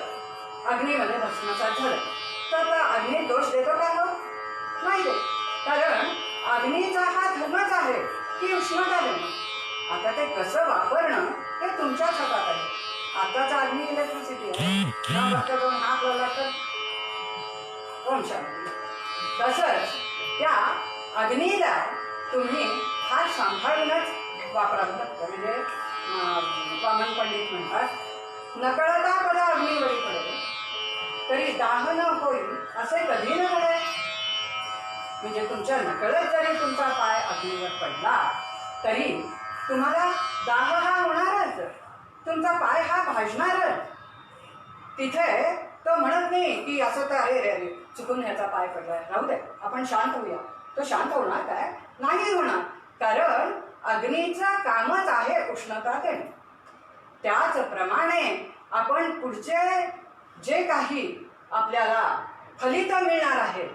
अग्नीमध्ये भस्मसात झालं तर अग्नी दोष देतो का? हो, नाही देत. कारण अग्नीचा हा धर्मच आहे की उष्णता देणं. आता ते कसं वापरणं हे तुमच्याच हातात आहे. आताचा अग्नी इलेक्ट्रिसिटी आहे, हात लावला तर ओम शांती. तसंच त्या अग्नीला तुम्ही फार सांभाळूनच वापरावं लागतं. म्हणजे वामन पंडित म्हणतात, नकळता पदा अग्नीवरी पडते तरी दाह न होईल असे कधी न घडे. म्हणजे तुमच्या नकळत जरी तुमचा पाय अग्नीवर पडला तरी तुम्हाला दाह हा होणारच, तुमचा पाय हा भाजणारच. तिथे तो म्हणत नाही की असं तर अरे रे चुकून ह्याचा पाय पडलाय, राहू दे आपण शांत होऊया. तो शांत होणार काय? नाही होणार. कारण अग्नीचं कामच आहे उष्णता देणे. त्याचप्रमाणे आपण पुढचे जे काही आपल्याला फलित मिळणार आहे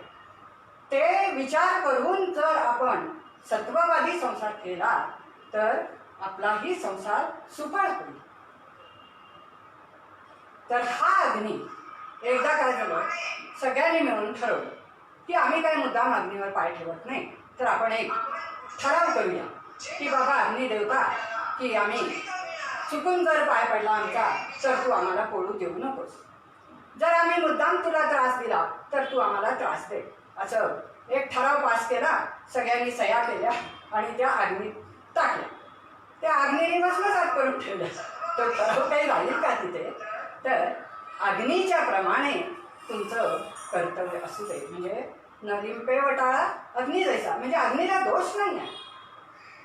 ते विचार करून जर आपण सत्ववादी संसार केला तर आपलाही संसार सुफळ होईल. तर हा अग्नी एकदा काय झालं, सगळ्यांनी मिळून ठरवलं की आम्ही काही मुद्दाम अग्नीवर पाय ठेवत नाही, तर आपण एक ठराव करूया की बाबा अग्नी देवता की आम्ही चुकून जर पाय पडला आमचा तर तू आम्हाला पोळू देऊ नकोस. जर आम्ही मुद्दाम तुला त्रास दिला तर तू आम्हाला त्रास दे. असं एक ठराव पास केला, सगळ्यांनी सह्या केल्या आणि त्या अग्नीत टाकल्या. त्या अग्नीने भस्मसात करून ठेवलं. तो ठराव काही राहील का तिथे? तर अग्नीच्या प्रमाणे तुमचं कर्तव्य असू दे. म्हणजे नलिंपे वटाळा अग्नी जैसा. म्हणजे अग्नीला दोष नाही आहे.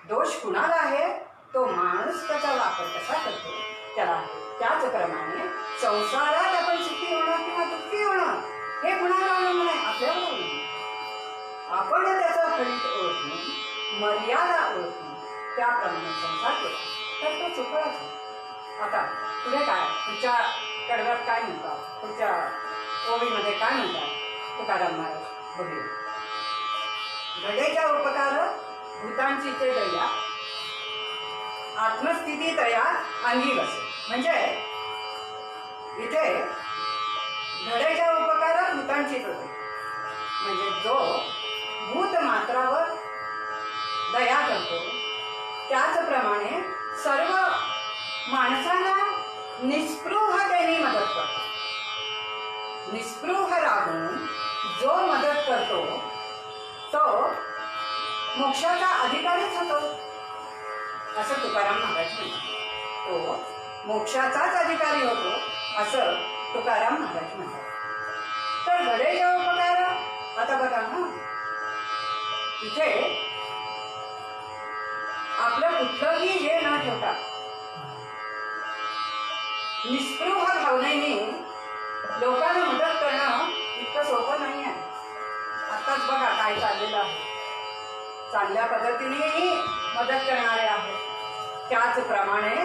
दोष कुणाला आहे? तो माणूस त्याचा वापर कसा करतो त्याला. त्याचप्रमाणे संसारात आपण सुखी होणं किंवा दुःखी होणं हे कुणाला अवलंबून आहे? आपल्यावर अवलंबून आहे. आपण त्याचं फलित ओळखून मर्यादा ओळखून त्याप्रमाणे संसार केला तर तो चुकलाच आहे. आता पुढे काय, पुढच्या कडव्यात काय म्हणतात, पुढच्या ओळीमध्ये काय म्हणतात तुकाराम महाराज बघूया. घडेच्या उपकार भूतांची ते दया आत्मस्थिती तया अंगी बसे. म्हणजे इथे घडेच्या उपकार भूतांचीच होते. म्हणजे जो भूत मात्रावर दया करतो त्याचप्रमाणे सर्व माणसांना निस्पृहतेने मदत करतो. निस्पृह राहून जो मदत करतो तो मोक्षाचा अधिकारीच होतो असं तुकाराम महाराज म्हणतात. तो मोक्षाचाच अधिकारी होतो असं तुकाराम महाराज म्हणतात. तर घडेच्या उपकार आता बघा ना, इथे आपलं कुठलंही हे न ठेवता निस्पृह भावनेने लोकांना मदत करणं इतकं सोपं नाही आहे. आताच बघा काय चाललेलं आहे. चांगल्या पद्धतीनेही मदत करणारे आहेत. त्याचप्रमाणे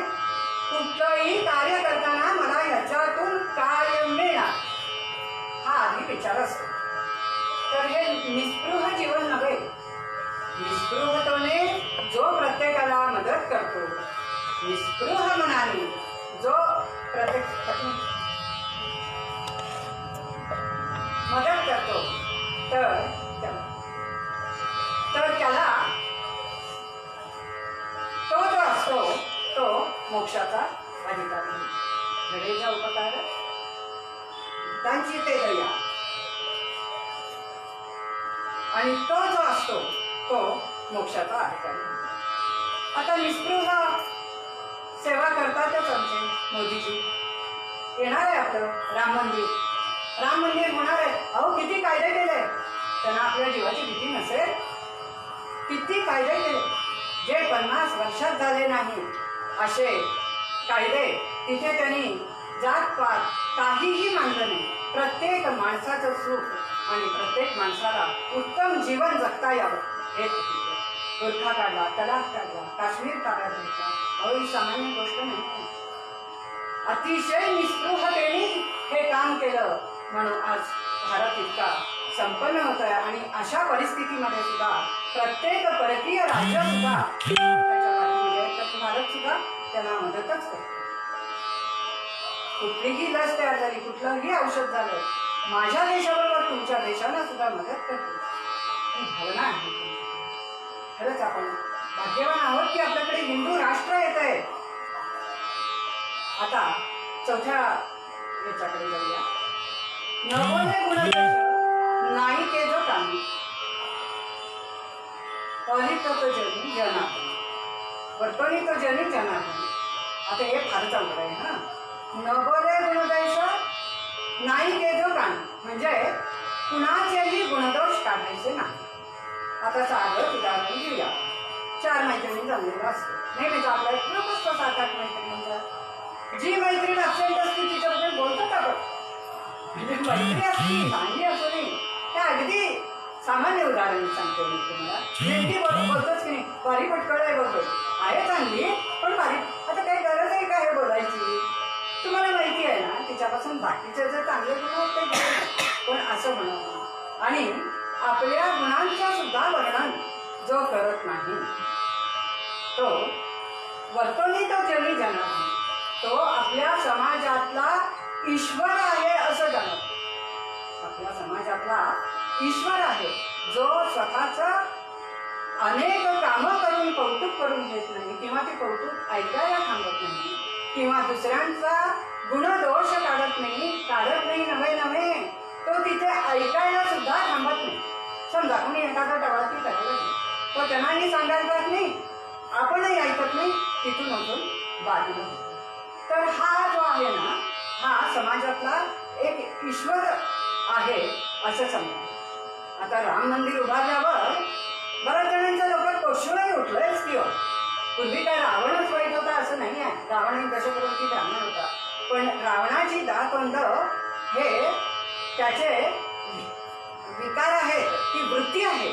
कुठलंही कार्य करताना मला ह्याच्यातून काय मिळणार हा आधी विचार असतो. तर हे निस्पृह जीवन नव्हे. निस्पृहतेने जो प्रत्येकाला मदत करतो, निस्पृह मनाने जो प्रत्येक मदत करतो तर त्याला तो जो असतो तो मोक्षाचा अधिकारी. घडेच्या उपकार त्यांची ते दया आणि तो जो असतो तो मोक्षाचा अधिकारी. आता निस्पृह सेवा करतातच आमचे मोदीजी. येणार आहे आपलं राम मंदिर होणार आहे. अहो किती कायदे केले, त्यांना आपल्या जीवाची भीती नसेल. किती कायदे केले जे 50 वर्षात झाले नाही असे कायदे. तिथे त्यांनी जातपात काहीही मानलं नाही. प्रत्येक माणसाचं सुख आणि प्रत्येक माणसाला उत्तम जीवन जगता यावं हे गोरखा काढला, तलाक काढला, काश्मीर ताब्यात घेतला. अहो ही सामान्य गोष्ट नाही. अतिशय निस्पृहतेने हे काम केलं म्हणून आज भारत इतका संपन्न होत आहे. आणि अशा परिस्थितीमध्ये सुद्धा प्रत्येक परकीय राज्य सुद्धा त्याच्या पाठीमध्ये तर भारत सुद्धा त्यांना मदतच करतो. कुठलीही लस तयार झाली, कुठलंही औषध झालं, माझ्या देशाबरोबर तुमच्या देशाला सुद्धा मदत करते. ही भावना आहे. खरंच आपण भाग्यवान आहोत की आपल्याकडे हिंदू राष्ट्र येत आहे. आता चौथ्या याच्याकडे जाऊया. नवोने गुणदोष नाही के जो कामी पॉलित तो जनी जनार्दन वर्तणी तो जनी जनार्दन. आता हे फारच अवघड आहे ना. नवोने गुणदोष नाही के जो कामी जाणं म्हणजे कुणाचेही गुणदोष काढायचे नाही. आता साधं उदाहरण घेऊया. 4 मैत्रिणी जमलेल्या असतो नेहमीच आपला एक ग्रुप असतो 7-8 मैत्रिणींचा. जी मैत्रीण अबसेंट असते तिच्याबद्दल बोलतात आपण. म्हणजे मैत्री असती चांगली असू नये हे अगदी सामान्य उदाहरण सांगते मी तुम्हाला. नेमकी बोलतोच की नाही बारी पटकळ आहे बघ आहे चांगली पण बारी आता काही गरज आहे का हे बोलायची. तुम्हाला माहिती आहे ना तिच्यापासून बाकीचे जर चांगले गुण आहेत ते घ्यायचे. पण असं म्हणत आणि आपल्या गुणांचं सुद्धा वर्णन जो करत नाही तो वर्तनी तो जनी जाणार. तो आपल्या समाजातला ईश्वर आहे असं जाणवतो. आपल्या समाजातला ईश्वर आहे जो स्वतःचं अनेक कामं करून कौतुक करून घेत नाही किंवा ते कौतुक ऐकायला थांबत नाही किंवा दुसऱ्यांचा गुणदोष काढत नाही नव्हे तो तिथे ऐकायला सुद्धा थांबत नाही. समजा कोणी एखादा टवाळकी करायला लागली तो त्यांनाही सांगायला जात नाही आपणही ऐकत नाही तिथून उठून बाजूला होतो. तर हा जो आहे ना हा समाजातला एक ईश्वर आहे असं समजा. आता राम मंदिर उभारल्यावर बऱ्याच जणांच्या लोकांत कोशूनही उठलंयच की पूर्वी काय रावणच वाईट होता असं नाही आहे. रावण दशकरोती ब्राह्मण होता पण रावणाची दातोंड हे त्याचे विकार आहेत ती वृत्ती आहे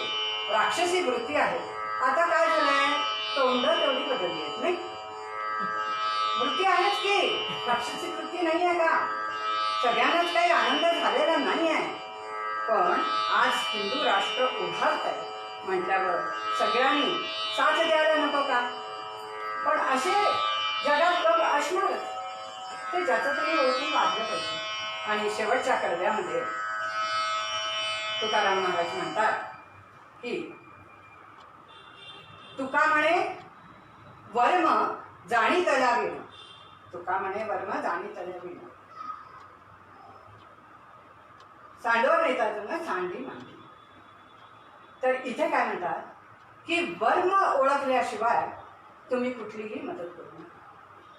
राक्षसी वृत्ती आहे. आता काय झालंय तोंड तेवढी बदलली आहेत नाही वृत्ती आहेच की राक्षसी वृत्ती नाही आहे का. सगळ्यांनाच काही आनंद झालेला नाही आहे. पण आज हिंदू राष्ट्र उभारत आहे म्हटल्यावर सगळ्यांनी साथ द्यायला नको का. पण असे जगात लोक असणारच ते ज्याचं तरी ओळखून वागलं पाहिजे. आणि शेवटच्या कडव्यामध्ये तुकाराम महाराज म्हणतात की तुका म्हणे वर्म जाणी तल्याविण. तुका म्हणे वर्म जाणी तल्याविण सांडवर नेतात ना सांडी मांडली. तर इथे काय म्हणतात की वर्म ओळखल्याशिवाय तुम्ही कुठलीही मदत करू नका.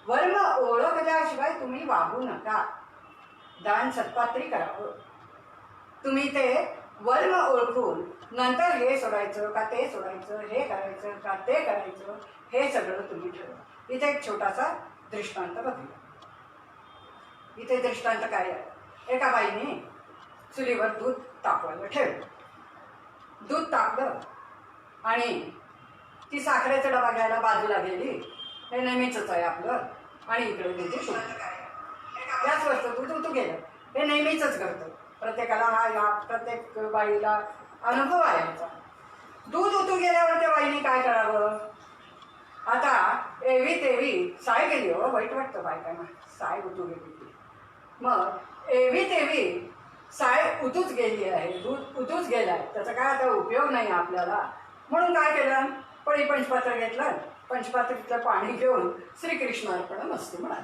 वर्म ओळखल्याशिवाय तुम्ही वागू नका. दान सत्पात्री करावं. तुम्ही ते वर्म ओळखून नंतर हे सोडायचं का ते सोडायचं हे करायचं का ते करायचं हे सगळं तुम्ही ठरवा. इथे एक छोटासा दृष्टांत बघूया. इथे दृष्टांत काय आहे. एका बाईने चुलीवर दूध तापवायला ठेवलं. दूध तापलं आणि ती साखरेचा डबा घ्यायला बाजूला गेली. हे नेहमीच आहे आपलं. आणि इकडे गेली याच वस्तू दूध उतू गेलं. हे नेहमीच करतं प्रत्येकाला हा प्रत्येक बाईला अनुभव आहे ह्याचा. दूध उतू गेल्यावर त्या बाईने काय करावं. आता एवी तेवी साय गेली हो वाईट वाटतं बायकांना साय उतू गेली ती. मग एवी तेवी साय उतूच गेली आहे दूध उतूच गेलं आहे त्याचा काय आता उपयोग नाही आपल्याला. म्हणून काय केलं पळी पंचपात्र घेतलं. पंचपात्रीतलं पाणी घेऊन श्रीकृष्णार्पणमस्तु म्हणाल.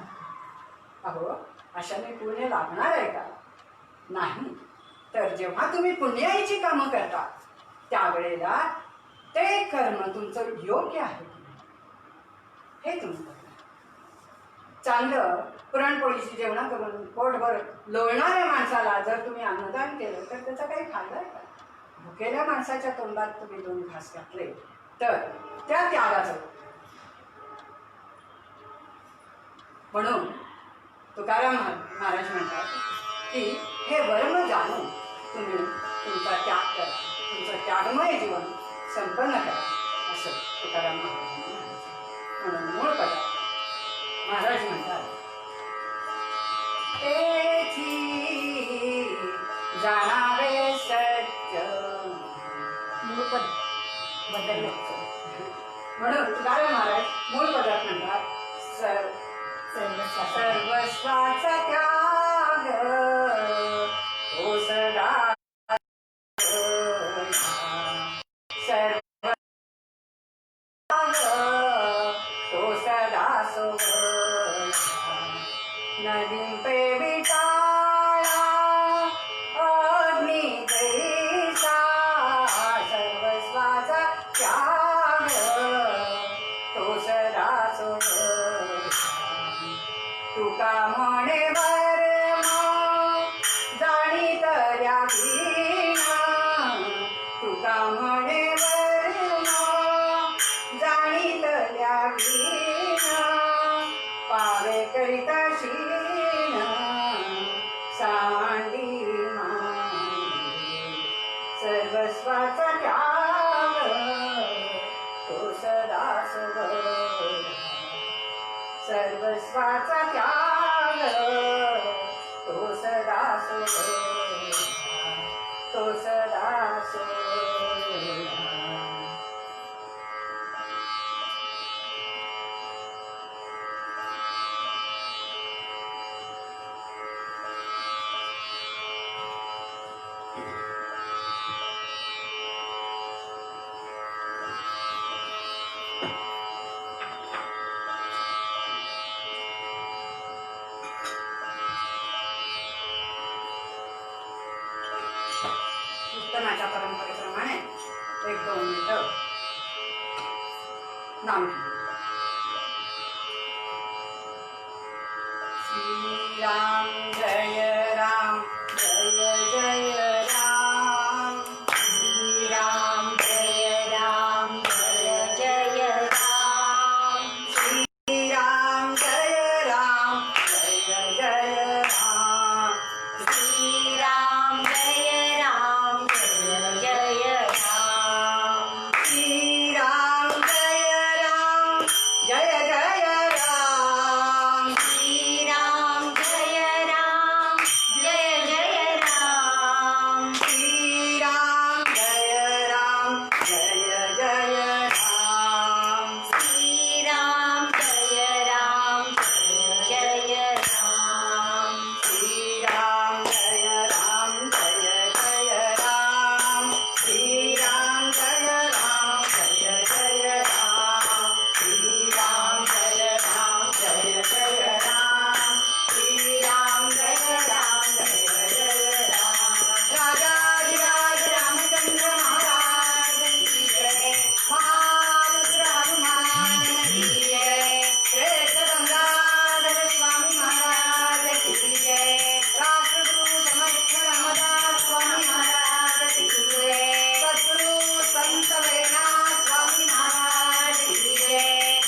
अहो अशाने पुण्य लागणार आहे का. नाही. तर जेव्हा तुम्ही पुण्याईची कामं करता त्यावेळेला ते कर्म तुमचं योग्य आहे हे तुम्ही करता. चांगलं पुरणपोळीची जेवणा करून पोटभर लोळणाऱ्या माणसाला जर तुम्ही अन्नदान केलं तर त्याचा काही फायदा आहे का. भुकेल्या माणसाच्या तोंडात तुम्ही 2 घास घातले तर त्या त्यागाचं. म्हणून तुकाराम महाराज म्हणतात की हे वर्म जाणून तुम्ही तुमचा त्याग करा. तुमचं त्यागमय जीवन संपन्न करा असं तुकाराम महाराजांनी म्हणायचं. म्हणून मूळ पदार्थ महाराज म्हणतात तेची जाणावे सत्य. मूळ पद बदललं. म्हणून तुकाराम महाराज मूळ पदार्थ म्हणतात सर्वस्वाचा त्याग हो सदा सर्व तो सदा नदी पे बिटाळा अग्नी जैसा सर्वस्वाचा त्याग तो सदा तुका म्हणे सर्वस्वाचा त्याग तो सदा सोहळा सर्वस्वाचा त्याग तो सदा सोहळा तो सदा सोहळा कीर्तनाच्या परंपरेप्रमाणे 1-2 मिनिटं नाम श्रीराम जय राम जय जय राम श्रीराम जय राम जय जय राम श्रीराम जय राम जय जय राम श्रीराम जय राम जय जय राम श्रीराम जय राम जय जय राम श्रीराम जय राम जय जय राम श्रीराम जय राम जय जय राम श्रीराम जय राम जय जय राम श्रीराम जय राम जय जय राम श्रीराम जय राम जय जय राम श्रीराम जय राम जय जय राम श्रीराम जय राम जय जय राम राजाधिराज रामचंद्र महाराज की जय महारुद्र हनुमान की जय श्रेष्ठ गंगाधर स्वामी महाराज की जय राष्ट्रगुरु समर्थ रामदास स्वामी महाराज की जय सद्गुरु संत वैनाथ स्वामी महाराज की जय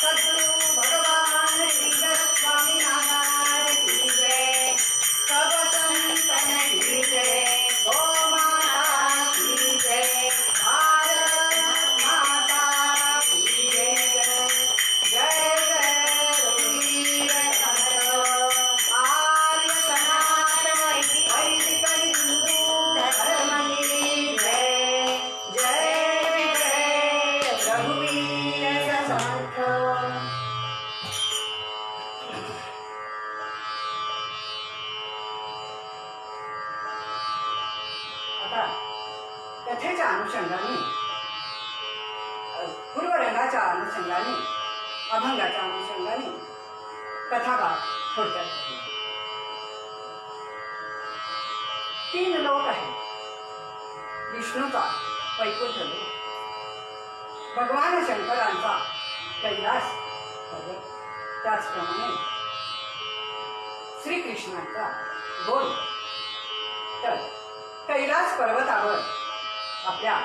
सद्गुरु भगवान श्रीधर स्वामी महाराज की जय सब संतन की जय गो माता की जय भारत माता की जय जय जय रघुवीर समर्थ आर्य सनातन वैदिक हिंदू धर्म की जय जय जय रघुवीर समर्थ आता कथेच्या अनुषंगाने पूर्वरंगाच्या अनुषंगाने अभंगाच्या अनुषंगाने कथाकार थोडक्यात आहे. 3 लोक आहेत. विष्णूचा वैकुंठ लोक, भगवान शंकरांचा कैलास पर्वत, त्याचप्रमाणे श्रीकृष्णांचा गोल. तर कैलास पर्वतावर आपल्या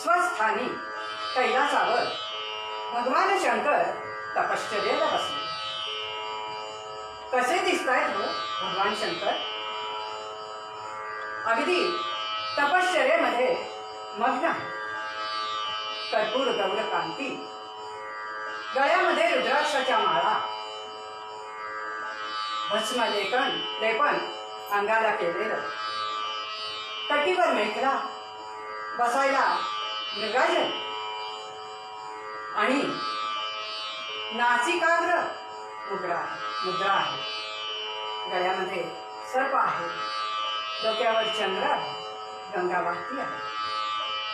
स्वस्थानी कैलासावर भगवान शंकर तपश्चर्येला बसले. कसे दिसतायत हो भगवान शंकर? अगदी तपश्चर्येमध्ये मग्न आहे. कर्पूर गौर कांती, गळ्यामध्ये रुद्राक्षाच्या माळा, भस्म लेपन अंगाला केलेलं, कटीवर मेखला, बसायला मृगाजन आणि नासिकाग्र मुद्रा आहे. गळ्यामध्ये सर्प आहे, डोक्यावर चंद्र आहे, गंगा वाहती आहे.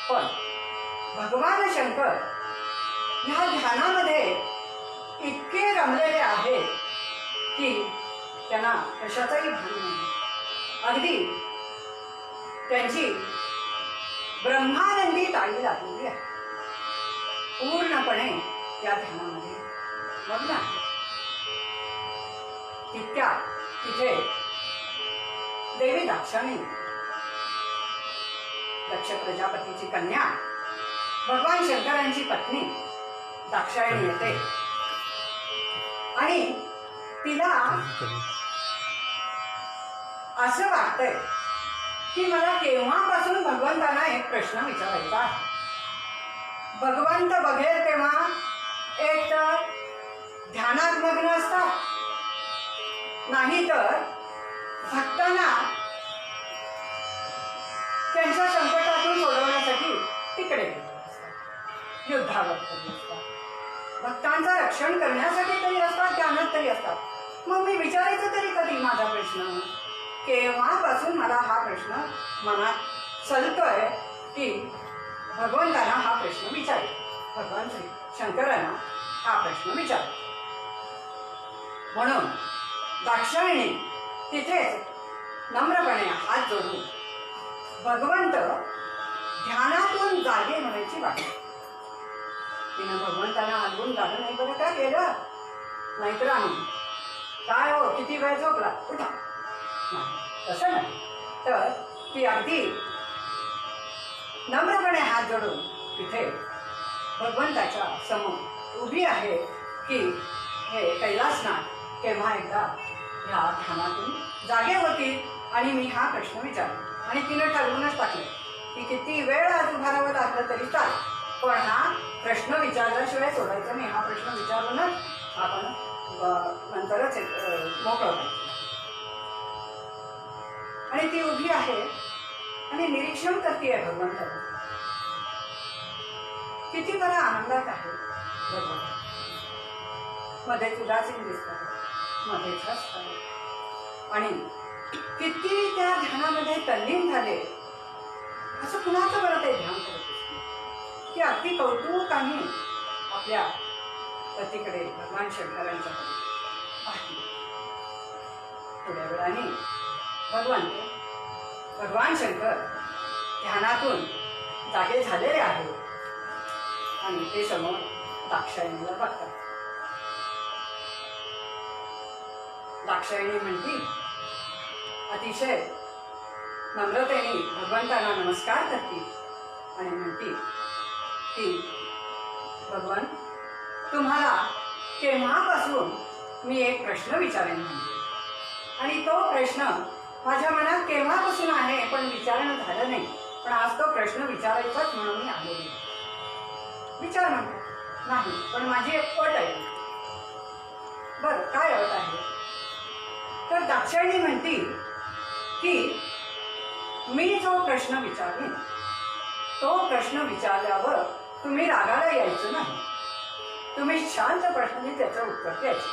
पण भगवान शंकर ह्या ध्यानामध्ये इतके रमलेले आहेत की त्यांना कशाचाही भान नाही. अगदी त्यांची ब्रह्मानंदी ताळी लागलेली आहे. पूर्णपणे त्या ध्यानामध्ये मग्न आहे. तिथे देवी दाक्षायणी, दक्ष प्रजापतीची कन्या, भगवान शंकरांची पत्नी दाक्षायणी येते आणि तिला असं वाटतंय की मला केव्हापासून भगवंतांना एक प्रश्न विचारायचा आहे. भगवंत बघेल तेव्हा एक तर ध्यानात मग्न असतात, नाही तर भक्तांना त्यांच्या संकटातून सोडवण्यासाठी तिकडे गेले असतात, युद्धावर तरी असतात, भक्तांचं रक्षण करण्यासाठी तरी असतात, ध्यानात तरी असतात. मग मी विचारायचं तरी कधी माझा प्रश्न? केव्हापासून मला हा प्रश्न मनात चलतोय की भगवंतांना हा प्रश्न विचारेल, भगवान श्री शंकरांना हा प्रश्न विचारेल. म्हणून दाक्षायणी तिथेच नम्रपणे हात जोडून भगवंत ध्यानातून जागे होण्याची वाट. तिनं भगवंतांना हलवून जागं नाही बरं का केलं, नाहीतर आम्ही काय हो किती वेळ झोपला उठा, नाही तसं नाही. तर ती अगदी नम्रपणे हात जोडून तिथे भगवंताच्या समोर उभी आहे की हे कैलासनाथ केव्हा एकदा ह्या ध्यानातून जागे होतील आणि मी हा प्रश्न विचारला. आणि तिनं ठरवूनच टाकले की किती वेळ आज उभारावं लागलं तरी चालेल, पण हा प्रश्न विचारल्याशिवाय सोडायचा नाही. हा प्रश्न विचारूनच आपण नंतरच मोकळं व्हायचं. आणि ती उभी आहे आणि निरीक्षण करते भगवंताला. किती बरा आनंदात आहे भगवंत. मध्येच उदासीन दिसतात, मध्येच हसतात आणि किती त्या ध्यानामध्ये तल्लीन झाले. असं कुणाचं बरं ते ध्यान करत असते की अगदी कौतुकाने आपल्या पतीकडे भगवान शंकरांच्याकडे पाहिले. थोड्या वेळाने भगवान शंकर ध्यानातून जागे झालेले आहेत आणि ते समोर दाक्षायणीला बघतात. दाक्षायणी म्हणती, अतिशय नम्रतेने भगवंतांना नमस्कार करते आणि म्हणते की भगवान, तुम्हाला केव्हापासून मी एक प्रश्न विचारेन म्हणते, आणि तो प्रश्न माझ्या मनात केव्हापासून आहे पण विचारणं झालं नाही. पण आज तो प्रश्न विचारायचाच म्हणून मी आले. विचार म्हणतो नाही, पण माझी एक अट आहे. बरं, काय अट आहे? तर दाक्षायणी म्हणती की मी जो प्रश्न विचारेन तो प्रश्न विचारल्यावर तुम्ही रागाला यायचं नाही. तुम्ही शांतपणे त्याचं उत्तर द्यायचं.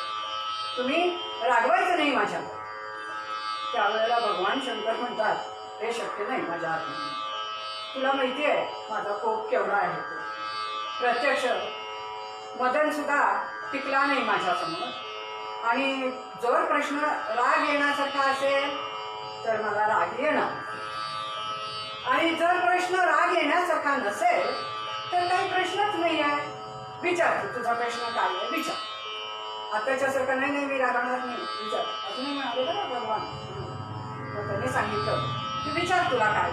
तुम्ही रागवायचं नाही माझ्यावर. त्यावेळेला भगवान शंकर म्हणतात, हे शक्य नाही माझ्या हातून. तुला माहिती आहे माझा कोप केवढा आहे तो. प्रत्यक्ष मदन सुद्धा टिकला नाही माझ्यासमोर. आणि जर प्रश्न राग येण्यासारखा असेल तर मला राग येणार, आणि जर प्रश्न राग येण्यासारखा नसेल तर काही प्रश्नच नाही आहे. विचार, तुझा प्रश्न काय आहे विचार. आताच्यासारखं नाही मी रागवणार नाही, विचार. अजूनही म्हणाले बरं भगवान. मग त्यांनी सांगितलं की विचार तुला काय.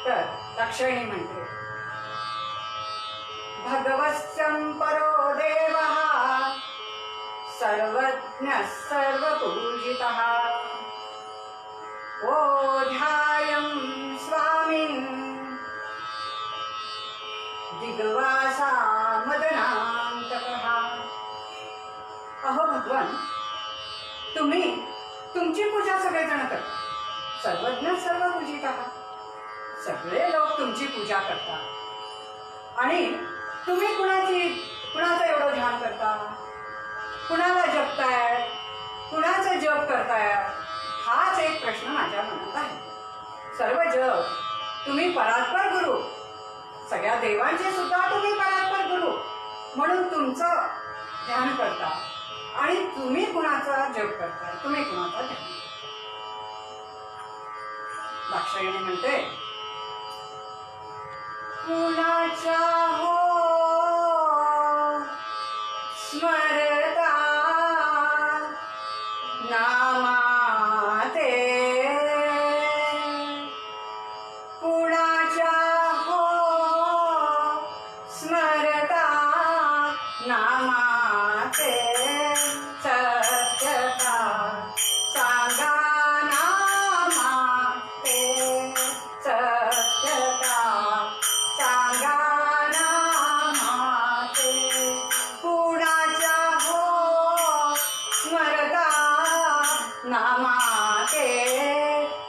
तर दाक्षायणी म्हणते, भगवत्सं परो देवः सर्वज्ञः सर्वपूजितः ओध्यायं स्वामिन् दिग्वासा मदनान्तकः. अहो भगवान, तुम्ही तुमची पूजा सगळेजण करता. सर्वज्ञ सर्वपूजितः, सगळे लोक तुमची पूजा करतात. आणि तुम्ही कुणाचं एवढं ध्यान करता, कुणाला जपताय, कुणाचं जप करताय, हाच एक प्रश्न माझ्या मनात आहे. सर्व जप तुम्ही परात्पर गुरु, सगळ्या देवांचे सुद्धा तुम्ही परात्पर गुरु म्हणून तुमचं ध्यान करता, आणि तुम्ही कुणाचा जप करताय, तुम्ही कुणाचा ध्यान. दाक्षायणी म्हणते, कुणाच्या हो स्मरता नामाते, कुणाच्या हो स्मरता नामाते, सत्यता सांगा ना नामाचे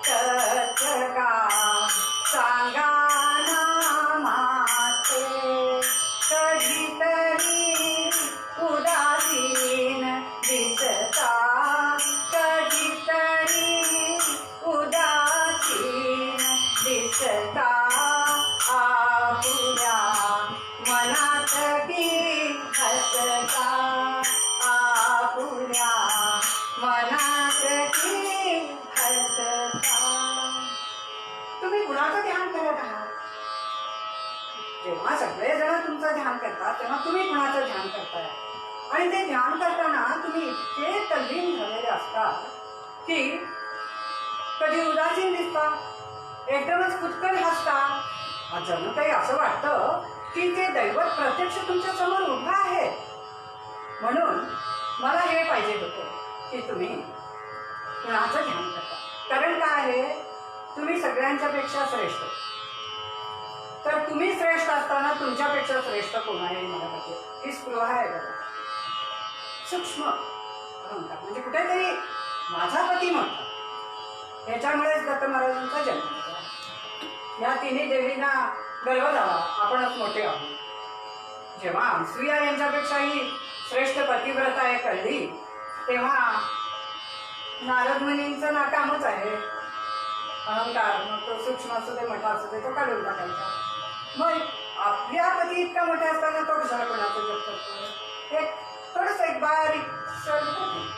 तत्व का सांगा नामाचे कधीतरी उदासीन दिसता कधीतरी उदासीन दिसता आपुल्या मनात की हसता आपुल्या मनात की हसता. तुम्ही कुणाचं ध्यान करत आहात? जेव्हा सगळेजण तुमचं ध्यान करतात तेव्हा तुम्ही कुणाचं ध्यान करताय आणि ते ध्यान करताना तुम्ही इतके तल्लीन झालेले असतात की कधी उदासीन दिसता एकदमच कुचकन हसता. जणू काही असं वाटतं की ते दैवत प्रत्यक्ष तुमच्या समोर उभं आहे. म्हणून मला हे पाहिजे होतं की तुम्ही कुणाचं ध्यान करता. कारण काय आहे, तुम्ही सगळ्यांच्या पेक्षा श्रेष्ठ. तर तुम्ही श्रेष्ठ असताना तुमच्यापेक्षा श्रेष्ठ कोण आहे मला पाहिजे ही स्पृहा आहे बघा. सूक्ष्म अहंकार म्हणजे कुठेतरी माझा पती म्हणतात. ह्याच्यामुळेच दत्त महाराजांचा जन्म झाला. या तिन्ही देवींना गर्व झाला आपणच मोठे आहोत. जेव्हा अनसुया यांच्यापेक्षाही श्रेष्ठ पतिव्रता आहे कळली तेव्हा नारद मुनींचं नाकामच आहे अहंकार. मग तो सूक्ष्म असू दे मोठा असू दे तो काढून टाकायचा. मग आपल्या पती इतका मोठा असताना तो कशाला कोणाचं जप करतो. एक थोडंसं एक बारीक सर होती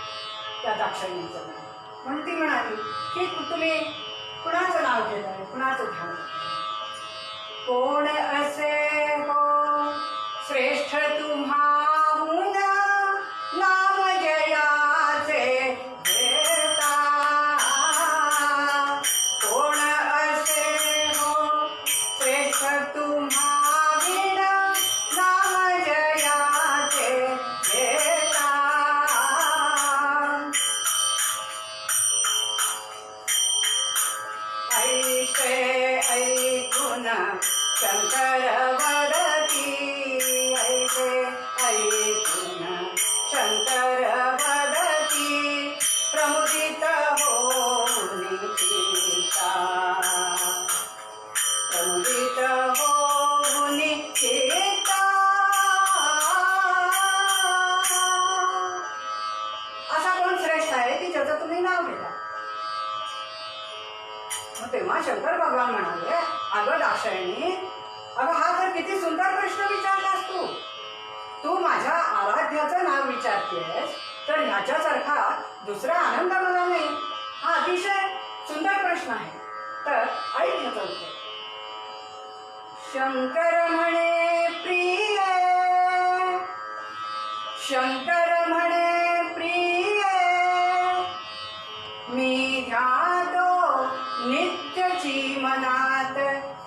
त्या दाक्षिण्यांचं नाव. म्हणून ती म्हणाली की तुम्ही कुणाचं नाव घेताय कुणाचं ध्यान करताय. कोण असे हो श्रेष्ठ तुम्हाहून नाम जयाचे घेता. कोण असे हो श्रेष्ठ तुम्हाविण नाम जयाचे घेता. ऐसे ऐकून शंकर वदती ऐसे ऐकून शंकर वदती प्रमुदित होऊन चित्ता. प्रमुदित होऊन चित्ता. असा कोण श्रेष्ठ आहे की ज्याचं तुम्ही नाव घेता. मग तेव्हा शंकर भगवान म्हणाले अगं दाक्षायणी अगं हा तर किती सुंदर प्रश्न विचारलास तू. तू माझ्या आराध्याचं नाव विचारतेस तर ह्याच्यासारखा दुसरा आनंद मला नाही. हा अतिशय सुंदर प्रश्न आहे. तर ऐक ह्याचं उत्तर. शंकर म्हणे प्रिय शंकर म्हणे प्रिय मी ध्यातो नित्यची मनात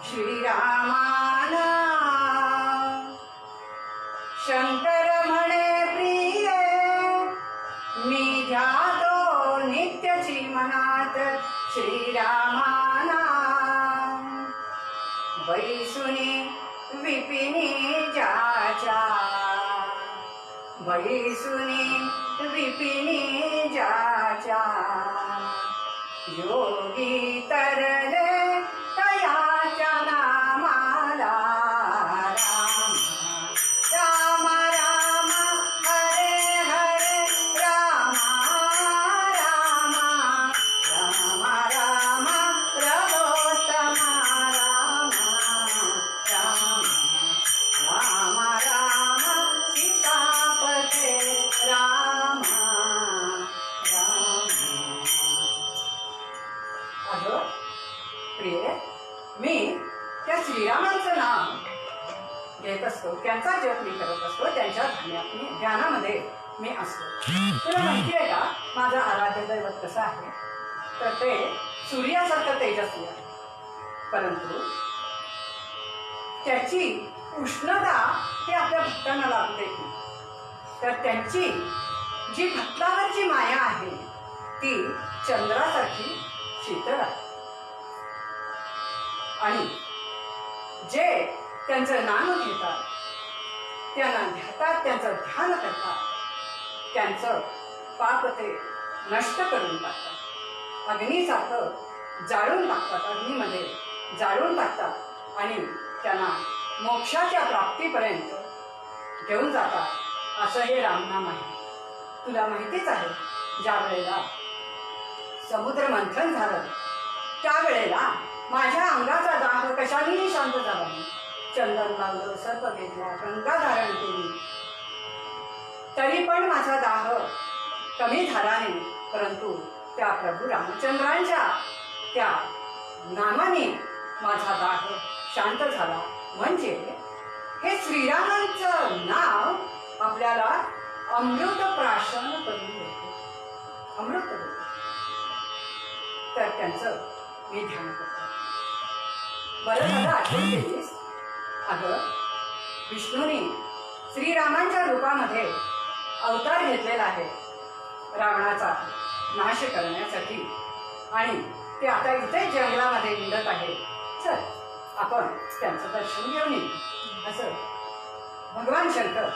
श्रीरामाना. शंकर म्हणे प्रिय मी ध्यातो नित्यची मनात श्रीरामाना. बैसुनी विपिनी जाचा बैसुनी विपिनी जाचा. योगी तरले तयाच्या नामाला राम राम राम हरे हरे राम राम राम राम रघोत्तम राम राम राम राम सीतापते राम राम. अगं प्रिय मी त्या श्रीरामांचं नाव घेत असतो त्यांचा जप मी करत असतो त्यांच्या ध्यानामध्ये मी असतो. तुला माहिती आहे का माझं आराध्य दैवत कसं आहे. तर ते सूर्यासारखं तेजस्वी आहे परंतु त्याची उष्णता ते आपल्या भक्तांना लागू देत नाही. तर त्यांची जी भक्तावरची माया आहे ती चंद्रासारखी शीतल आहे. आणि जे त्यांचं नाम घेतात त्यांना ध्यातात त्यांचं ध्यान करतात त्यांचं पाप ते नष्ट करून टाकतात. अग्नीसारखं जाळून टाकतात, अग्नीमध्ये जाळून टाकतात आणि त्यांना मोक्षाच्या प्राप्तीपर्यंत घेऊन जातात. असं हे रामनाम आहे. तुला माहितीच आहे, ज्या वेळेला समुद्र मंथन झालं त्यावेळेला माझ्या अंगाचा दाह कशानेही शांत झाला नाही. चंदन लावलं, सर्प घेतला, गंगा धारण केली, तरी पण माझा दाह कमी झाला नाही. परंतु त्या प्रभू रामचंद्रांच्या त्या नामाने माझा दाह शांत झाला. म्हणजे हे श्रीरामांचं नाव आपल्याला अमृत प्राशन करून देते, अमृत देते. तर त्यांचं मी ध्यान करतो. बरं झालं आठवण केलीस. अगं, विष्णूने श्रीरामांच्या रूपामध्ये अवतार घेतलेला आहे रावणाचा नाश करण्यासाठी, आणि ते आता इथे जंगलामध्ये हिंडत आहे. चल आपण त्यांचं दर्शन घेऊन येऊ असं भगवान शंकर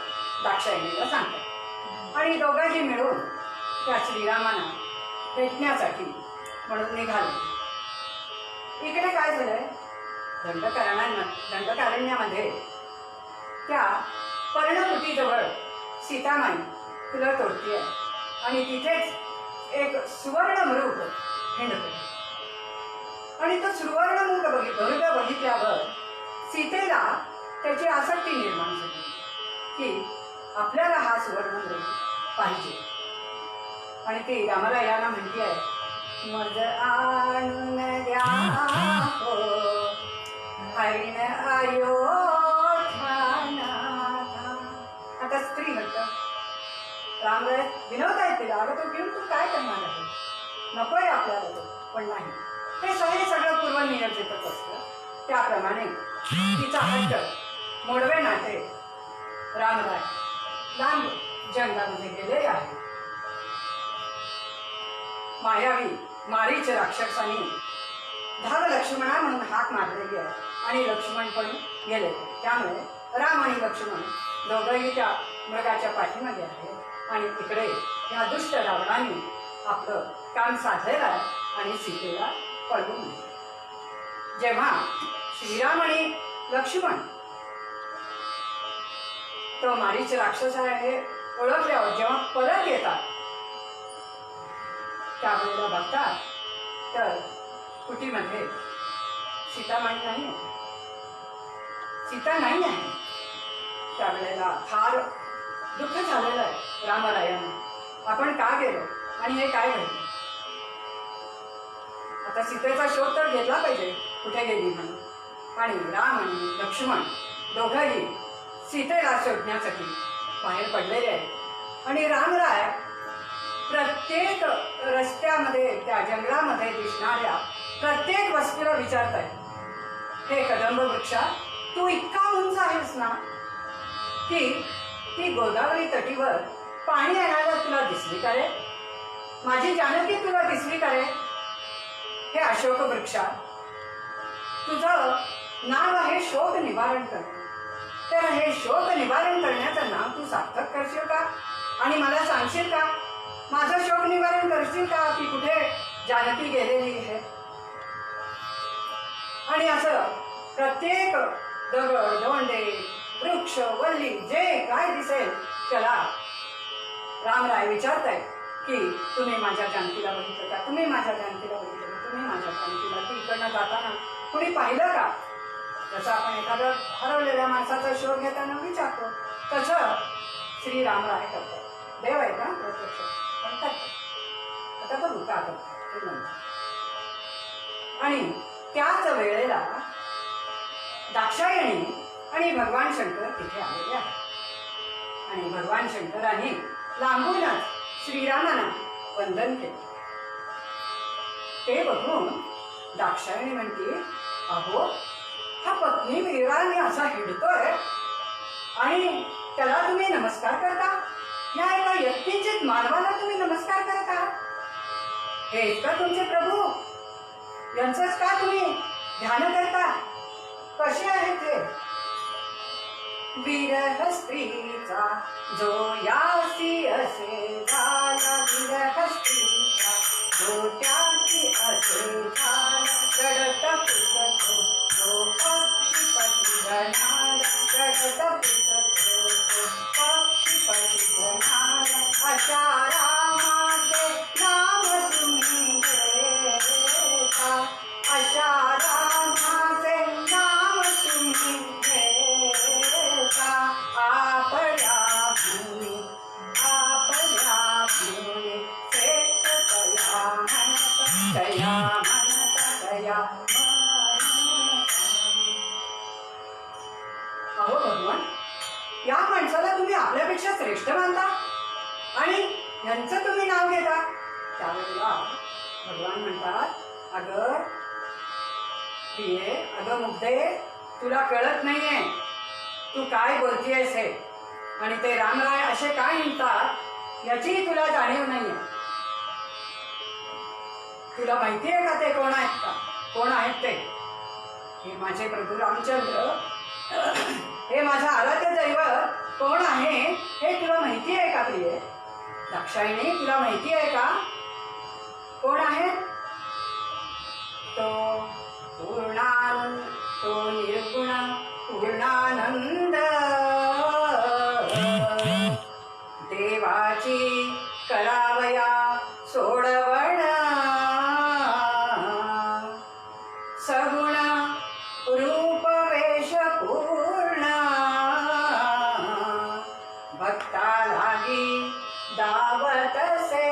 दाक्षायणीला सांगतात. आणि दोघांनी मिळून त्या श्रीरामांना भेटण्यासाठी म्हणून निघाले. इकडे काय झालंय, दंडकारण्यामध्ये त्या पर्णकुटीजवळ सीतामाई फुलं तोडतीये आणि तिथेच एक सुवर्ण मृग हिंडतो. आणि तो सुवर्ण मृग बघितल्यावर सीतेला त्याची आसक्ती निर्माण झाली की आपल्याला हा सुवर्ण मृग पाहिजे. आणि ती रामाला याला म्हणती आहे, मज आणून द्या हो हरिण अयोध्या. आता स्त्री म्हणतं, राम विनोद आहे तिला, अगं तो घेऊन तू काय करणार आहे, नकोय आपल्याला तो. पण नाही, हे सगळं पूर्वनियोजितच असतं. त्याप्रमाणे तिचा हट्ट मोडवे नाटे रामराय लांब जंगलामध्ये गेलेले आहे. मायावी मारीच राक्षसांनी धाव लक्ष्मणा म्हणून हाक मारलेली आहे आणि लक्ष्मण पण गेले. त्यामुळे राम आणि लक्ष्मण दोघंही त्या मृगाच्या पाठीमध्ये आहे. आणि तिकडे या दुष्ट रावणाने आपलं काम साधलेलं आहे आणि सीतेला पळवून नेलं. जेव्हा श्रीराम आणि लक्ष्मण तो मारीच राक्षस आहे हे ओळखल्यावर जेव्हा परत येतात त्यावेळेला बघतात तर कुटीमध्ये सीतामाई नाही आहे, सीता नाही आहे. त्यावेळेला फार दुःख झालेलं आहे रामरायांना. आपण का गेलो आणि हे काय घडलं. आता सीतेचा शोध तर घेतला पाहिजे कुठे गेली म्हणून. आणि राम आणि लक्ष्मण दोघंही सीतेला शोधण्यासाठी बाहेर पडलेले आहेत. आणि रामराय प्रत्येक रस्त्यामध्ये त्या जंगलामध्ये दिसणाऱ्या प्रत्येक वस्तूला विचारत आहे, हे कदंब वृक्षा तू इतका उंच आहेस ना की ती गोदावरी तटीवर पाणी आणायला तुला दिसली का रे, माझी जानकी तुला दिसली का रे. हे अशोक वृक्षा, तुझं नाव आहे शोक निवारण करणं. तर हे शोक निवारण करण्याचं नाव तू सार्थक करशील का आणि मला सांगशील का, माझं शोक निवारण करशील का की कुठे जानकी गेलेली आहे. आणि असं प्रत्येक दगड धोंडे वृक्ष वल्ली जे काय दिसेल त्याला रामराय विचारताय की तुम्ही माझ्या जानकीला बघितलं का, तुम्ही माझ्या जानकीला बघितलं का, तुम्ही माझ्या जानकीला ती इकडनं जाताना कुणी पाहिलं का. जसं आपण एखाद्या हरवलेल्या माणसाचा शोध घेताना विचारतो तसं श्री रामराय करतात. देव आहे का प्रत्यक्ष पण करतात. आता बघू का करतात. आणि त्याच वेळेला दाक्षायणी आणि भगवान शंकर तिथे आलेले आहेत. आणि भगवान शंकराने लांबूनच श्रीरामांना वंदन केले. ते बघून दाक्षायणी म्हणते, अहो हा पत्नी वीराने असा हिडतोय आणि त्याला तुम्ही नमस्कार करता, या एका यत्किंचित मानवाला तुम्ही नमस्कार करता. हेच का तुमचे प्रभू, यांचंच का तुम्ही ध्यान करता, कसे आहेत ते. विरह स्त्रीचा जो यासी असे झाला, विरह स्त्रीचा जो त्यासी असे झाला, रडत पुसतो जो पक्षी पतिगणाला, रडत पुसतो जो पक्षी पतिगणाला, अशा रामाचे नाम तुम्ही घेता, अशा रामाचे नाम तुम्ही घेता, आपल्या भूमी श्रेष्ठ तया म्हणता, तया म्हणता, तया म्हणता. अहो भगवान, या माणसाला तुम्ही आपल्यापेक्षा श्रेष्ठ मानता आणि यांचं तुम्ही नाव घेता. त्यावेळेला भगवान म्हणतात, अगं प्रिये, अगं मुग्धे, तुला कळत नाहीये तू काय बोलतीयस हे, आणि ते रामराय असे काय म्हणतात याची तुला जाणीव नाहीये. तुला माहितीये का ते कोण आहेत का, कोण आहेत ते? हे माझे प्रभू रामचंद्र, हे माझं आराध्य दैवत कोण आहे हे तुला माहिती आहे का प्रिये? दाक्षायणी, तुला माहिती आहे का कोण आहे? तो पूर्णानंद, तो निर्गुण पूर्णानंद, देवाची करावया सोडवण, सगुण रूप वेश पूर्ण, भक्ता लागी दावतसे.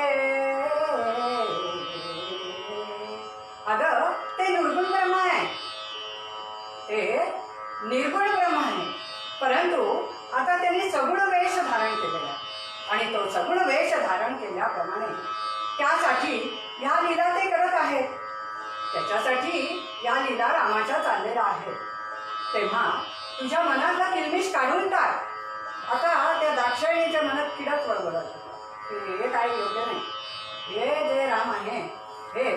अगं ते निर्गुण ब्रह्म आहे, ते निर्गुण ब्रह्म आहे, परंतु आता त्यांनी सगुण वेश धारण केलेला आहे आणि तो सगुण वेश धारण केल्याप्रमाणे त्यासाठी ह्या लीला ते करत आहेत. त्याच्यासाठी या लीला रामाच्या चाललेल्या आहेत. तेव्हा तुझ्या मनातला किलमिश काढून टाक. आता त्या दाक्षायणीच्या मनात किडच वळवळत हे काही योग्य नाही. हे जे राम आहे हे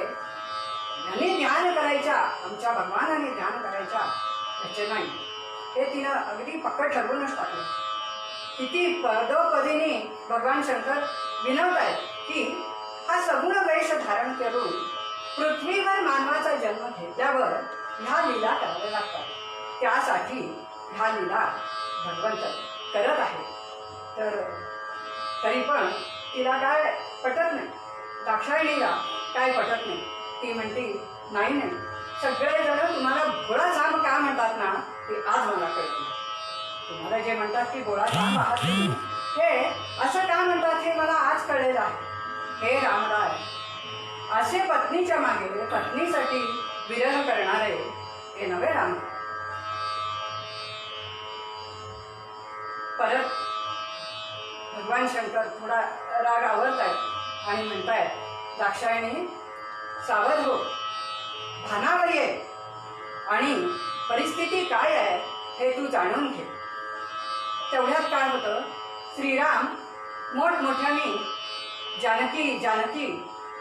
यांनी ध्यान करायच्या, आमच्या भगवानाने ध्यान करायच्या त्याचे नाही, हे तिनं अगदी पक्क ठरवूनच टाकलं. किती पदोपदीने भगवान शंकर विनवत आहेत की हा सगुण वेश धारण करून पृथ्वीवर मानवाचा जन्म घेतल्यावर ह्या लीला कराव्या लागतात. त्यासाठी ह्या लीला भगवंत करत आहे. तर तरी पण तिला काय पटत नाही, दाक्षायणीला काय पटत नाही. ती म्हणती, नाही नाही, सगळेजण तुम्हाला भोळा जांब का म्हणतात ना ते आज मला कळलं. तुम्हाला जे म्हणतात की भोळा जांब आहात तुम्ही, हे असं का म्हणतात हे मला आज कळलेलं आहे. हे रामराय असे पत्नीच्या मागे पत्नीसाठी विरह करणारे हे नवे राम. परत भगवान शंकर थोडा राग आवरतायत आणि म्हणतायत, दाक्षायणी सावध हो, भानावर ये आणि परिस्थिती काय आहे हे तू जाणून घे. तेवढ्यात काय होतं, श्रीराम मोठमोठ्याने जानकी जानकी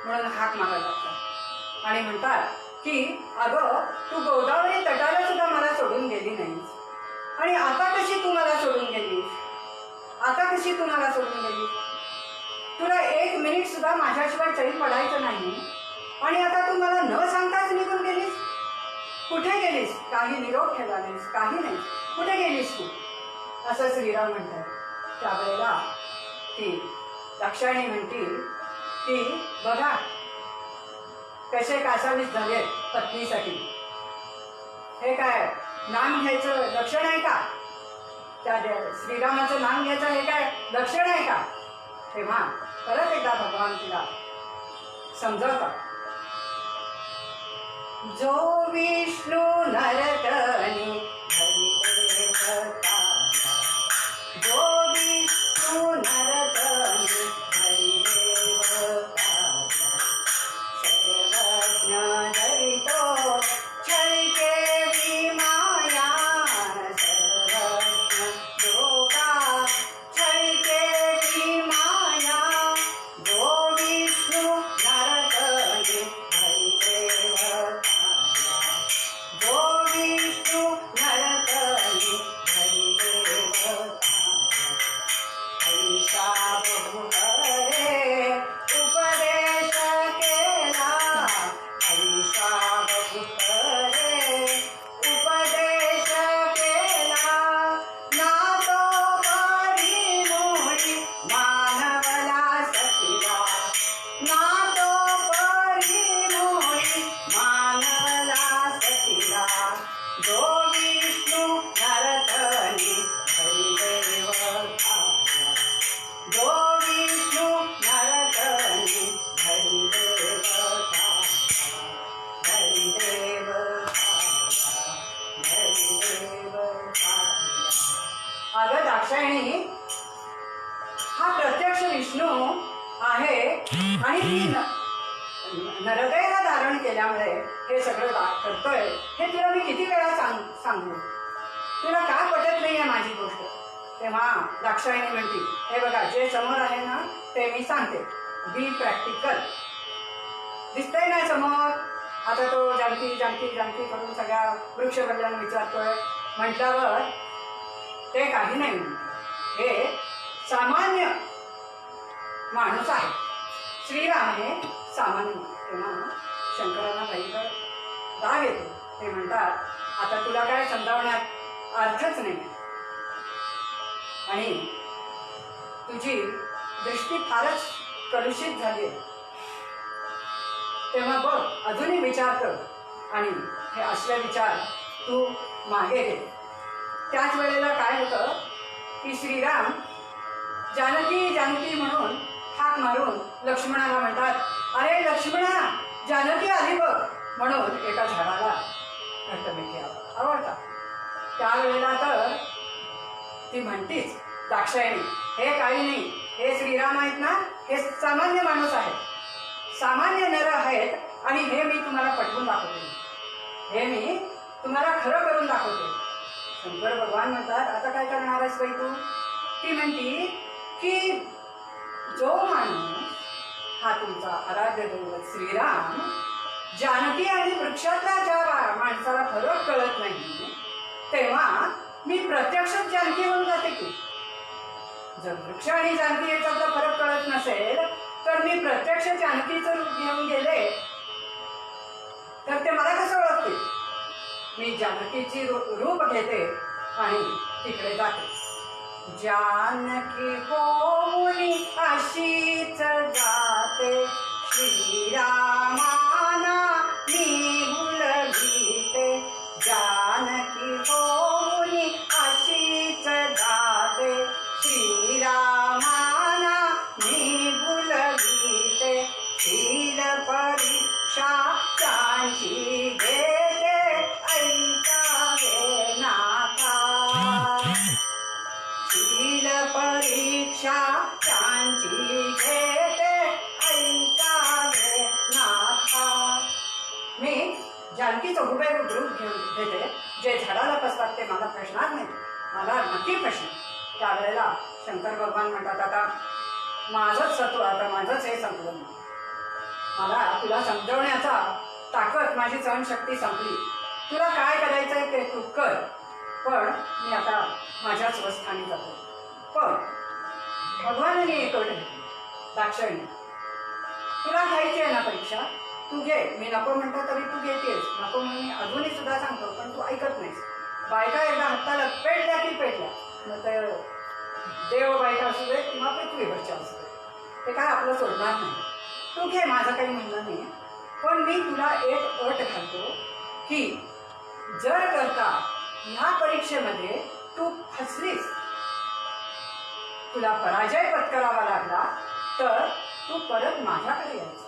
म्हणून हाक मारायला लागतात आणि म्हणतात की अगं तू गोदावरी तटाला सुद्धा मला सोडून गेली नाहीस, आणि आता कशी तू मला सोडून गेलीस? आता कशी तू मला सोडून गेलीस? तुला एक मिनिट सुद्धा माझ्याशिवाय चैन पडायचं नाही, आणि आता तू मला न सांगताच निघून गेलीस. कुठे गेलीस? काही निरोप ठेवला नाहीस, काही नाही. कुठे गेलीस तू? असं श्रीराम म्हणतात. त्यावेळेला ती दाक्षायणी म्हणती की बघा कसे कासावीस झाले पत्नीसाठी. हे काय नाम घ्यायचं लक्षण आहे का? त्या श्रीरामाचं नाम घ्यायचं हे काय लक्षण आहे का? तेव्हा परत एकदा भगवान तिला समजावतात. जो विष्णू नरतनी जो विष्णू नरतनी सर्वज्ञ धरितो छळके विमाया सर्वज्ञ जोगा छळके विमाया जो विष्णू नरतनी जो विष्णू नरदेह धारण केल्यामुळे हे सगळं करतोय हे तुला मी किती वेळा सांगू. तुला का पटत नाही आहे माझी गोष्ट. तेव्हा दाक्षायणी म्हणती, हे बघा जे समोर आहे ना ते मी सांगते, बी प्रॅक्टिकल. दिसतंय ना समोर. आता तो जानकी जानकी जानकी करून सगळ्या वृक्षबल्ल्यानं विचारतोय म्हटल्यावर ते काही नाही म्हणत. हे सामान्य माणूस आहे. श्रीराम हे सामान्य. तेव्हा शंकरांना भयंकर राग येतो. ते म्हणतात, आता तुला काय समजावण्यात अर्थच नाही आणि तुझी दृष्टी फारच कलुषित झाली आहे. तेव्हा बघ, अजूनही विचार कर आणि हे असले विचार तू मागे घे. त्याच वेळेला काय होतं की श्रीराम जानकी जानकी म्हणून हाक मारून लक्ष्मणाला म्हणतात, अरे लक्ष्मणा, जानकी आली बघ. म्हणून एका झाडाला घट्टमिठी आवडतात. त्यावेळेला तर ती म्हणतीच दाक्षायणी, हे काही नाही, हे श्रीराम आहेत ना, हे सामान्य माणूस आहेत, सामान्य नर आहेत आणि हे मी तुम्हाला पटवून दाखवते, हे मी तुम्हाला खरं करून दाखवते. शंकर भगवान म्हणतात, आता काय करणार आहेस बाई तू. ती म्हणती की जो माणूस हा तुमचा आराध्य दैवत श्रीराम जानकी आणि वृक्षातल्या ज्या माणसाला फरक कळत नाही तेव्हा मी प्रत्यक्षच जानकी होऊन जाते की. जर वृक्ष आणि जानकी याच्यातला फरक कळत नसेल तर मी प्रत्यक्ष जानकीचं रूप घेऊन गेले तर ते मला कसं ओळखते. मी जानकीची रूप घेते आणि तिकडे जाते. जानकी होऊनी अशीच जाते, श्रीरामाना मी भुलविते. जानकी होऊनी अशीच जाते, श्रीरामाना मी भुलविते. शील परीक्षा त्यांची घेते, ऐकावे नाथा. शील परीक्षा त्यांची घेते, ऐकावे नाथा. मी जानकीचं हुबेहूब रूप घेऊन घेते. जे झाडाला कसतात ते मला प्रश्नात नाही, मला नक्की प्रश्न. त्यावेळेला शंकर भगवान म्हणतात, आता माझंच सत्व, आता माझंच हे संपलं. मला तुला समजवण्याचा ताकद, माझी सहनशक्ती संपली. तुला काय करायचंय ते तू कर, पण मी आता माझ्या स्वस्थानी जातो. पण भगवानाने एक अट घेतली, दाक्षायणी तुला घ्यायची आहे ना परीक्षा, तू घे. मी नको म्हणतो तरी तू घेतेस. नको म्हणून मी अजूनही सुद्धा सांगतो, पण तू ऐकत नाहीस. बायका एकदा हाताला पेटल्या की पेटल्या, मग ते देव बायका असू दे किंवा पृथ्वीवरच्या असू दे, ते काय आपलं सोडणार नाही. तू घे, माझं काही म्हणणं नाही. पण मी तुला एक अट घालतो की जर करता ह्या परीक्षेमध्ये तू फसलीस, तुला पराजय पत्करावा लागला तर तू परत माझ्याकडे यायचं,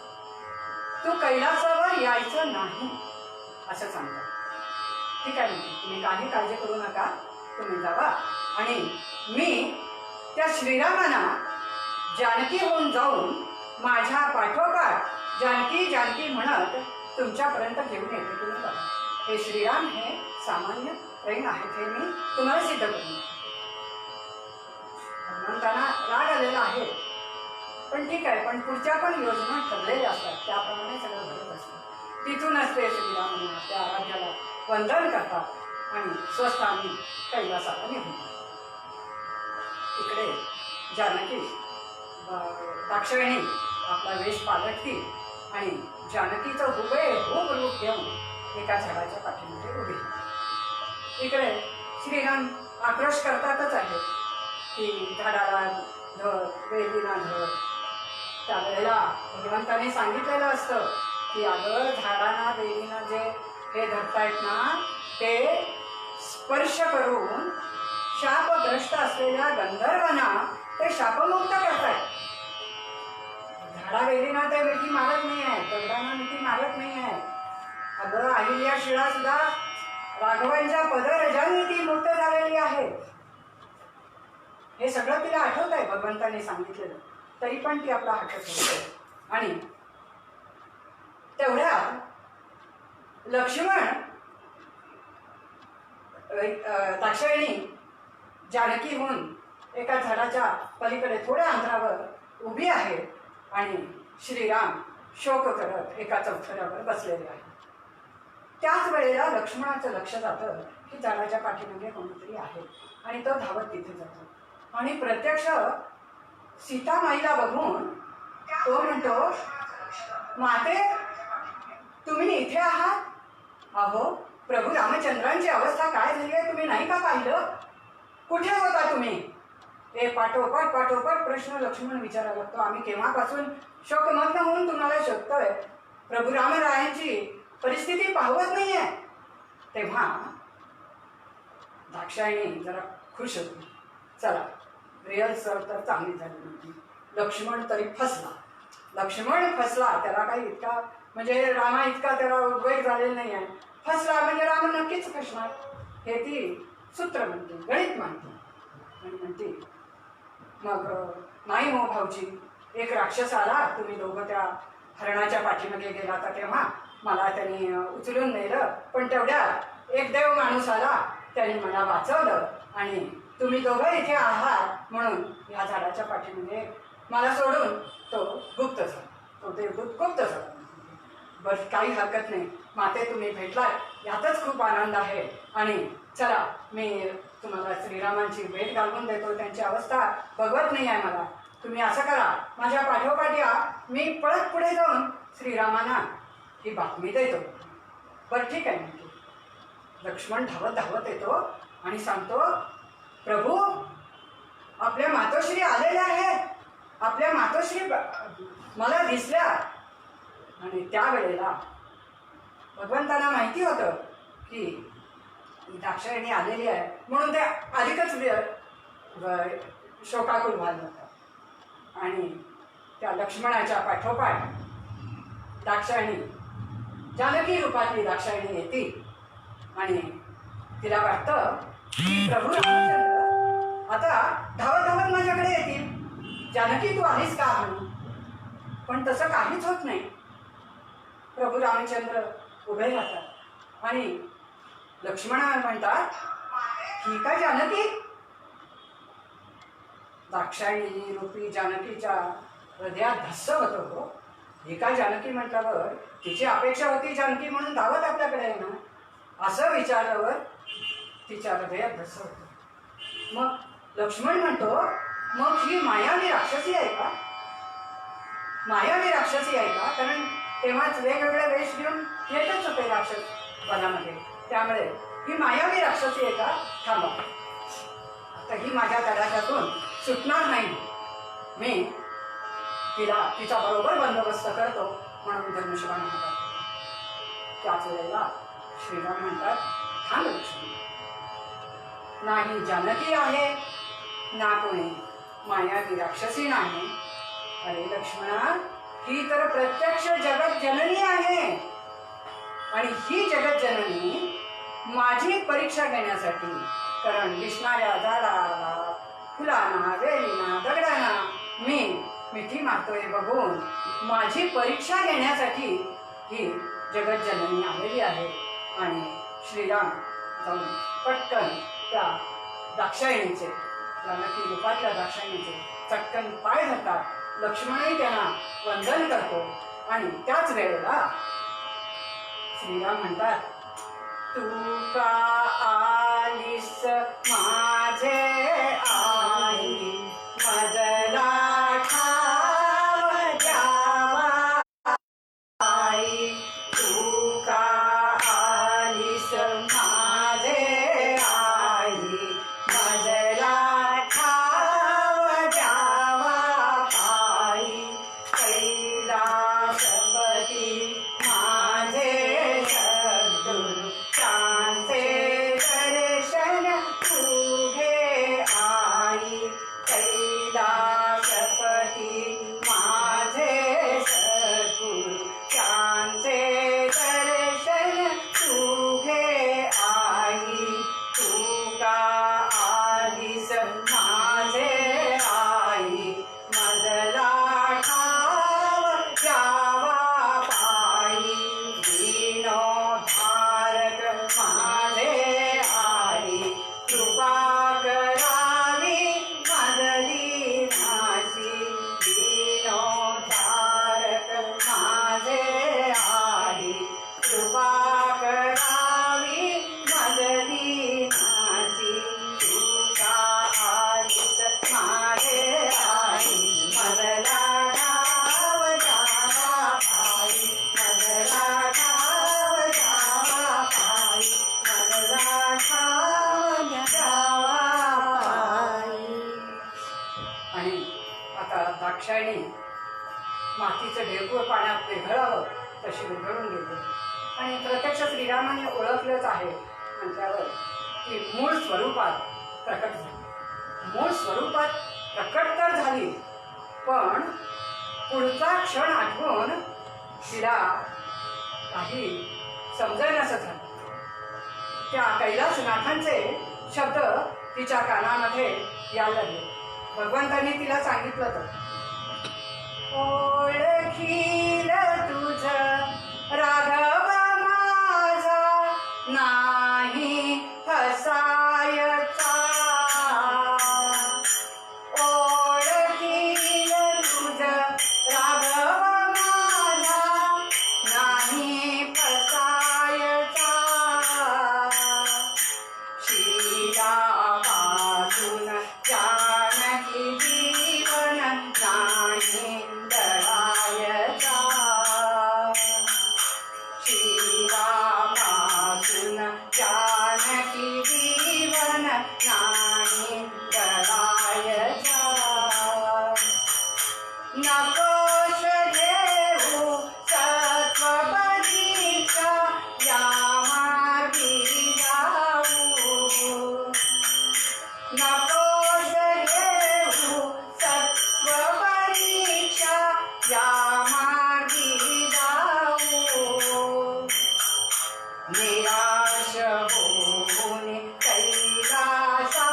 तू कैलासावर यायचं नाही असं सांगतो. ठीक आहे, तुम्ही काही काळजी करू नका, तुम्ही जावा आणि मी त्या श्रीरामांना जानकी होऊन जाऊन माझ्या पाठोपाठ जानकी जानकी म्हणत तुमच्यापर्यंत घेऊन येते की नाही. हे श्रीराम हे सामान्य प्रेम आहे, हे मी तुम्हाला सिद्ध करून. भगवंतांना राग आलेला आहे, पण ठीक आहे, पण पुढच्या पण योजना ठरलेल्या असतात, त्याप्रमाणे सगळं घडत असतं. तिथूनच ते श्रीराम त्या आराध्याला वंदन करतात आणि स्वस्थानी कैलासाला निघून. इकडे जानकी दाक्षायणी आपला वेश पालटती आणि जानकीचं हुबेहूब रूप घेऊन एका झाडाच्या पाठीमध्ये उभी. इकडे श्रीराम आक्रोश करतातच आहे की झाडाला धर, वेलीला धर. त्यावेळेला भगवंताने सांगितलेलं असतं की अगं झाडांना वेलीना जे हे धरतायत ना ते स्पर्श करून शापग्रस्त असलेल्या गंधर्वांना ते शापमुक्त करतायत. झाडा वेलीना ते मिठी मारत नाही आहे, दगडांना मिठी मारत नाही आहे. अगं अहिल्या शिळा सुद्धा राघवांच्या पदरजांनी ती मुक्त झालेली आहे. हे सगळं तिला आठवत आहे भगवंताने सांगितलेलं, तरी पण ती आपला हट्ट सोडते आणि लक्ष्मण दाक्षायणी जानकीहून एका झाडाच्या पलीकडे थोड्या अंतरावर उभी आहे आणि श्रीराम शोक करत एका चौथऱ्यावर बसलेले आहे. त्याच वेळेला लक्ष्मणाचं लक्ष जातं की झाडाच्या पाठीमागे कोणीतरी आहे आणि तो धावत तिथे जातो आणि प्रत्यक्ष सीतामाईला बघून तो म्हणतो, माते तुम्ही इथे आहात? अहो प्रभू रामचंद्रांची अवस्था काय झाली आहे तुम्ही नाही का पाहिलं? कुठे होता तुम्ही? हे पाठोपाठ प्रश्न लक्ष्मण विचारायला लागतो. आम्ही केव्हापासून शोकमग्न होऊन तुम्हाला शोधतोय. प्रभू रामरायांची परिस्थिती पाहवत नाहीये. तेव्हा दाक्षायणी जरा खुश होती. चला रिहर्सल तर चांगली झाली नव्हती. लक्ष्मण तरी फसला. त्याला काही इतका म्हणजे रामा इतका त्याला उद्वेग झालेला नाही आहे. फसला म्हणजे राम नक्कीच फसणार हे ती सूत्र म्हणते, गणित मानते आणि म्हणते मग नाही हो भाऊजी, एक राक्षस आला, तुम्ही दोघं त्या हरणाच्या पाठीमागे गेला तर तेव्हा मला त्यांनी उचलून नेलं, पण तेवढ्यात एक देव माणूस आला, त्याने मला वाचवलं आणि तुम्ही दोघं इथे आहात म्हणून ह्या झाडाच्या पाठीमागे मला सोडून तो गुप्त झाला, तो देवदूत गुप्त झाला. बरं काही हरकत नाही माते, तुम्ही भेटलाय यातच खूप आनंद आहे आणि चला मी तुम्हाला श्रीरामांची भेट घालवून देतो. त्यांची अवस्था बघवत नाही आहे मला. तुम्ही असं करा, माझ्या पाठोपाठ या, मी पळत पुढे जाऊन श्रीरामांना ही बातमी देतो. बरं ठीक आहे म्हणतो. लक्ष्मण धावत येतो आणि सांगतो, प्रभू आपल्या मातोश्री आलेल्या आहेत, आपल्या मातोश्री मला दिसल्या. आणि त्यावेळेला भगवंतांना माहिती होतं की दाक्षायणी आलेली आहे म्हणून ते अधिकच शोकाकुल व्हायला लागतात आणि त्या लक्ष्मणाच्या पाठोपाठ दाक्षायणी जानकी रूपातली दाक्षायणी येते आणि तिला वाटतं की प्रभू रामचंद्र आता धावत माझ्याकडे येतील, जानकी तू आलीस का म्हणून. पण तसं काहीच होत नाही. प्रभू रामचंद्र उभे राहतात आणि लक्ष्मण म्हणतात, ही का जानकी? दाक्षायणी रूपी जानकीच्या हृदयात धस्स होतो हो. ही का जानकी म्हटल्यावर तिची अपेक्षा होती जानकी म्हणून धावत आपल्याकडे येणं, असं विचारल्यावर तिच्या हृदयात धस्स होतो. मग लक्ष्मण म्हणतो, मग ही मायावी राक्षसी आहे का? मायावी राक्षसी आहे का? कारण तेव्हाच वेगवेगळे वेश घेऊन येतच होते राक्षस वनामध्ये, त्यामुळे ही मायावी राक्षसी आहे का? थांबा, आता ही माझ्या तडाख्यातून सुटणार नाही. मी तिचा बरोबर बंदोबस्त करतो म्हणून धनुष्यबाण हातात. त्याच वेळेला श्रीराम म्हणतात, थांब लक्ष्मण, नाही जानकी आहे ना कोणी मायावी राक्षसी नाही. अरे लक्ष्मणा, ही तर प्रत्यक्ष जगत जननी आहे आणि ही जगत जननी माझी परीक्षा घेण्यासाठी, कारण दिसणाऱ्या झाडाला, फुलांना, वेलींना, दगडांना मी मिठी मारतोय बघून माझी परीक्षा घेण्यासाठी ही जगत जननी आलेली आहे. आणि श्रीराम जाऊन पटकन त्या दाक्षायणीचे, जानकी रूपातल्या दाक्षायणीचे चटकन पाय धरतात. लक्ष्मणही त्यांना वंदन करतो आणि त्याच वेळेला श्रीराम म्हणतात, तू का आलीस माझे आई, मजला ठाव द्यावा आई. तू का आलीस माझे आई, मजला ठाव द्यावा आई. कैलासपती माझे सद्गुरु, शांते दर्शन तू घे दाक्षायणी मातीचं ढेकूळ पाण्यात विरघळावं तशी विरघळून गेली आणि प्रत्यक्ष श्रीरामाने ओळखलंच आहे म्हटल्यावर ती मूळ स्वरूपात प्रकट झाली. मूळ स्वरूपात प्रकट तर झाली, पण पुढचा क्षण आठवून तिला काही समजेनासं झालं. त्या कैलासनाथांचे शब्द तिच्या कानामध्ये यायला लागले. भगवंतांनी तिला सांगितलं तर, ओळखील तुझ राघव माझा नाही फसायचा. ओळखील तुझ राघव माझा नाही फसायचा. शीलापासून जानकी जीवन नाही दळायचा. शीलापासून जानकी जीवन नाही दळायचा. नकोश घेऊ सत्वबलीचा या मार्गी जाऊ. नकोश घेऊ सत्वबलीचा या मार्गी जाऊ. निराश होऊन कैलासावरी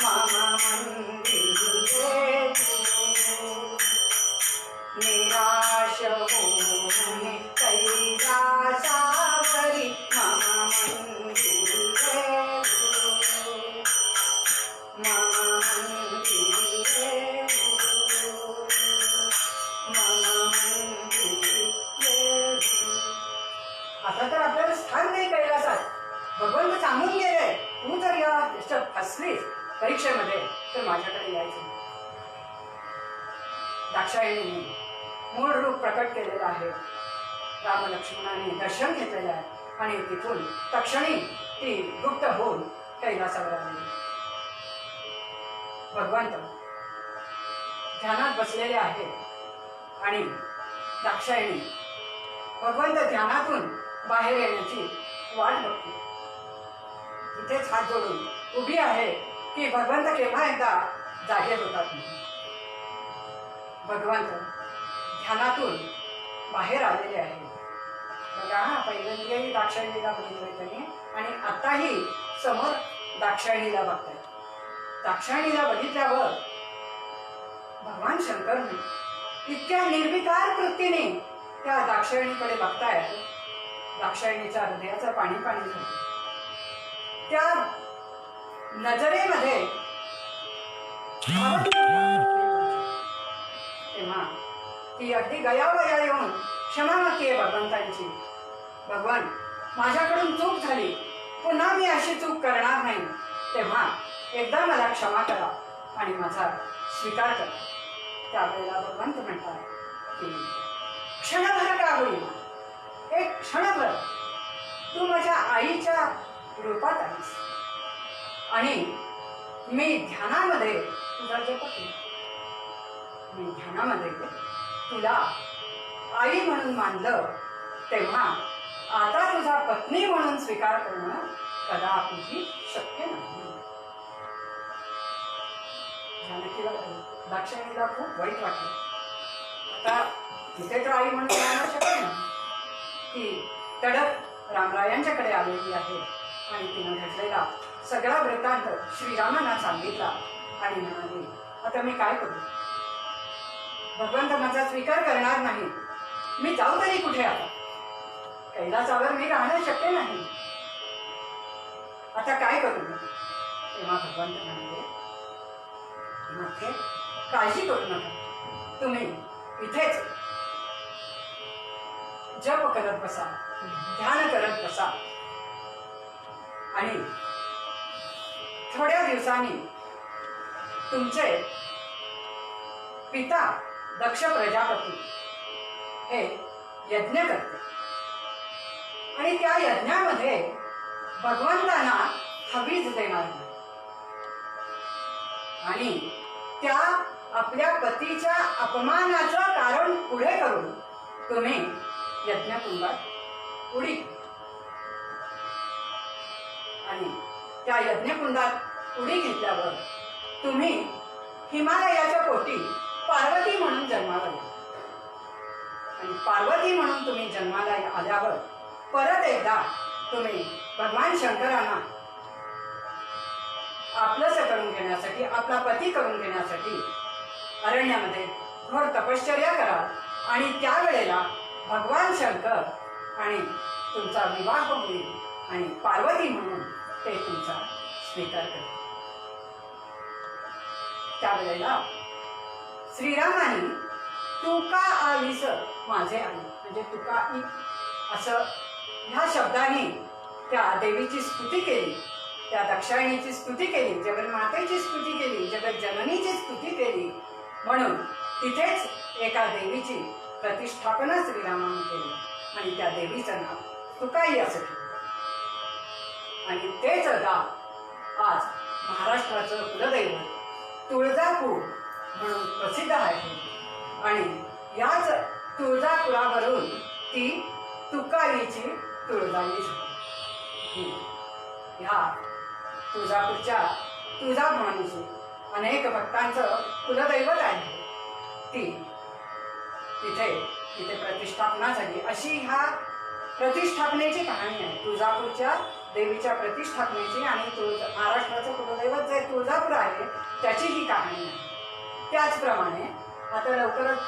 मम मंदिरे तू. निराश होऊन कैलासावरी मम मंदिरे तू. मम मंदिरे तू. मम मंदिरे तू. आता तर आपल्याला स्थान नाही कैलासात. भगवंत सांगून गेले, तू जर या याच्यात फसलीस परीक्षेमध्ये तर माझ्याकडे यायचं. दाक्षायणीने मूळ रूप प्रकट केलेलं आहे. रामलक्ष्मणाने दर्शन घेतलेलं आहे आणि तिथून तक्षणी ती गुप्त होऊन कैलासावर आली. भगवंत ध्यानात बसलेले आहेत आणि दाक्षायणी भगवंत ध्यानातून बाहेर येण्याची वाट बघते. तिथेच हात जोडून उभी आहे की भगवंत केव्हा एकदा जागे होतात. भगवंत ध्यानातून बाहेर आलेले आहे. बघा, पहिल्यांदाही दाक्षायणीला बघितलंय त्यांनी आणि आताही समोर दाक्षायणीला बघताय. दाक्षायणीला बघितल्यावर भगवान शंकर इतक्या निर्विकार वृत्तीने त्या दाक्षायणीकडे बघतायत. दाक्षायणीच्या हृदयाचं पाणी पाणी झालं. त्या नजरेमध्ये तेव्हा ती अगदी गयावया येऊन क्षमा मागतेय भगवंतांची. भगवान, माझ्याकडून चूक झाली, पुन्हा मी अशी चूक करणार नाही. तेव्हा एकदा मला क्षमा करा आणि माझा स्वीकार करा. त्यावेळेला भगवंत म्हणतात की क्षणभर का होईल, एक क्षणभर तू माझ्या आईच्या रूपात आहेस आणि मी ध्यानामध्ये तुझा जप केला. मी ध्यानामध्ये तुला आई म्हणून मानलं, तेव्हा आता तुझा पत्नी म्हणून स्वीकार करणं कदापिही शक्य नाही. जानकीला दाक्षायणीला खूप वाईट वाटलं. आता तिथे तर आई म्हणून मानणं शक्य नाही. ती तडक रामरायांच्याकडे आलेली आहे आणि तिनं घडलेला सगळा वृत्तांत श्रीरामांना सांगितला आणि म्हणाली, आता मी काय करू? भगवंत माझा स्वीकार करणार नाही. मी जाऊ तरी कुठे? आता कैलासावर मी राहणं शक्य नाही. आता काय करू मी? तेव्हा भगवंत म्हणाले, माथे काळजी करू नका, तुम्ही इथेच जप करत बसा, ध्यान करत बसा आणि थोड्या दिवसांनी तुमचे पिता दक्ष प्रजापती हे यज्ञ करते आणि त्या यज्ञामध्ये भगवंतांना हवीज देणार आणि त्या आपल्या पतीच्या अपमानाचं कारण पुढे करून तुम्ही यज्ञकुंडात उडी आणि त्या यज्ञकुंडात उडी घेतल्यावर तुम्ही हिमालयाच्या पोटी पार्वती म्हणून जन्माला आला आणि पार्वती म्हणून तुम्ही जन्माला आल्यावर परत एकदा तुम्ही भगवान शंकरांना आपलंसं करून घेण्यासाठी आपला पती करून घेण्यासाठी अरण्यामध्ये घोर तपश्चर्या कराल आणि त्यावेळेला भगवान शंकर आणि तुमचा विवाह होईल आणि पार्वती म्हणून ते तुमचा स्वीकार करतील. त्यावेळेला श्रीरामाने तुका आलीस माझे आई म्हणजे तुका ई असं ह्या शब्दाने त्या देवीची स्तुती केली, त्या दक्षायणीची स्तुती केली, जगन्मातेची स्तुती केली, जगज्जननीची स्तुती केली. म्हणून तिथेच एका देवीची प्रतिष्ठापना श्रीरामाने केली आणि त्या देवीचं नाव तुकाई असं ठेवलं. आणि तेच गाव आज महाराष्ट्राचं कुलदैवत तुळजापूर म्हणून प्रसिद्ध आहे आणि याच तुळजापुरावरून ती तुकाईची तुळजाई झाली. ह्या तुळजापूरच्या तुळजाभवानीची अनेक भक्तांचं कुलदैवत आहे. तिथे प्रतिष्ठापना झाली. अशी ह्या प्रतिष्ठापनेची कहाणी आहे तुळजापूरच्या देवीच्या प्रतिष्ठापनेची आणि महाराष्ट्राचं कुलदैवत जे तुळजापूर आहे त्याची ही कहाणी आहे. त्याचप्रमाणे आता लवकरच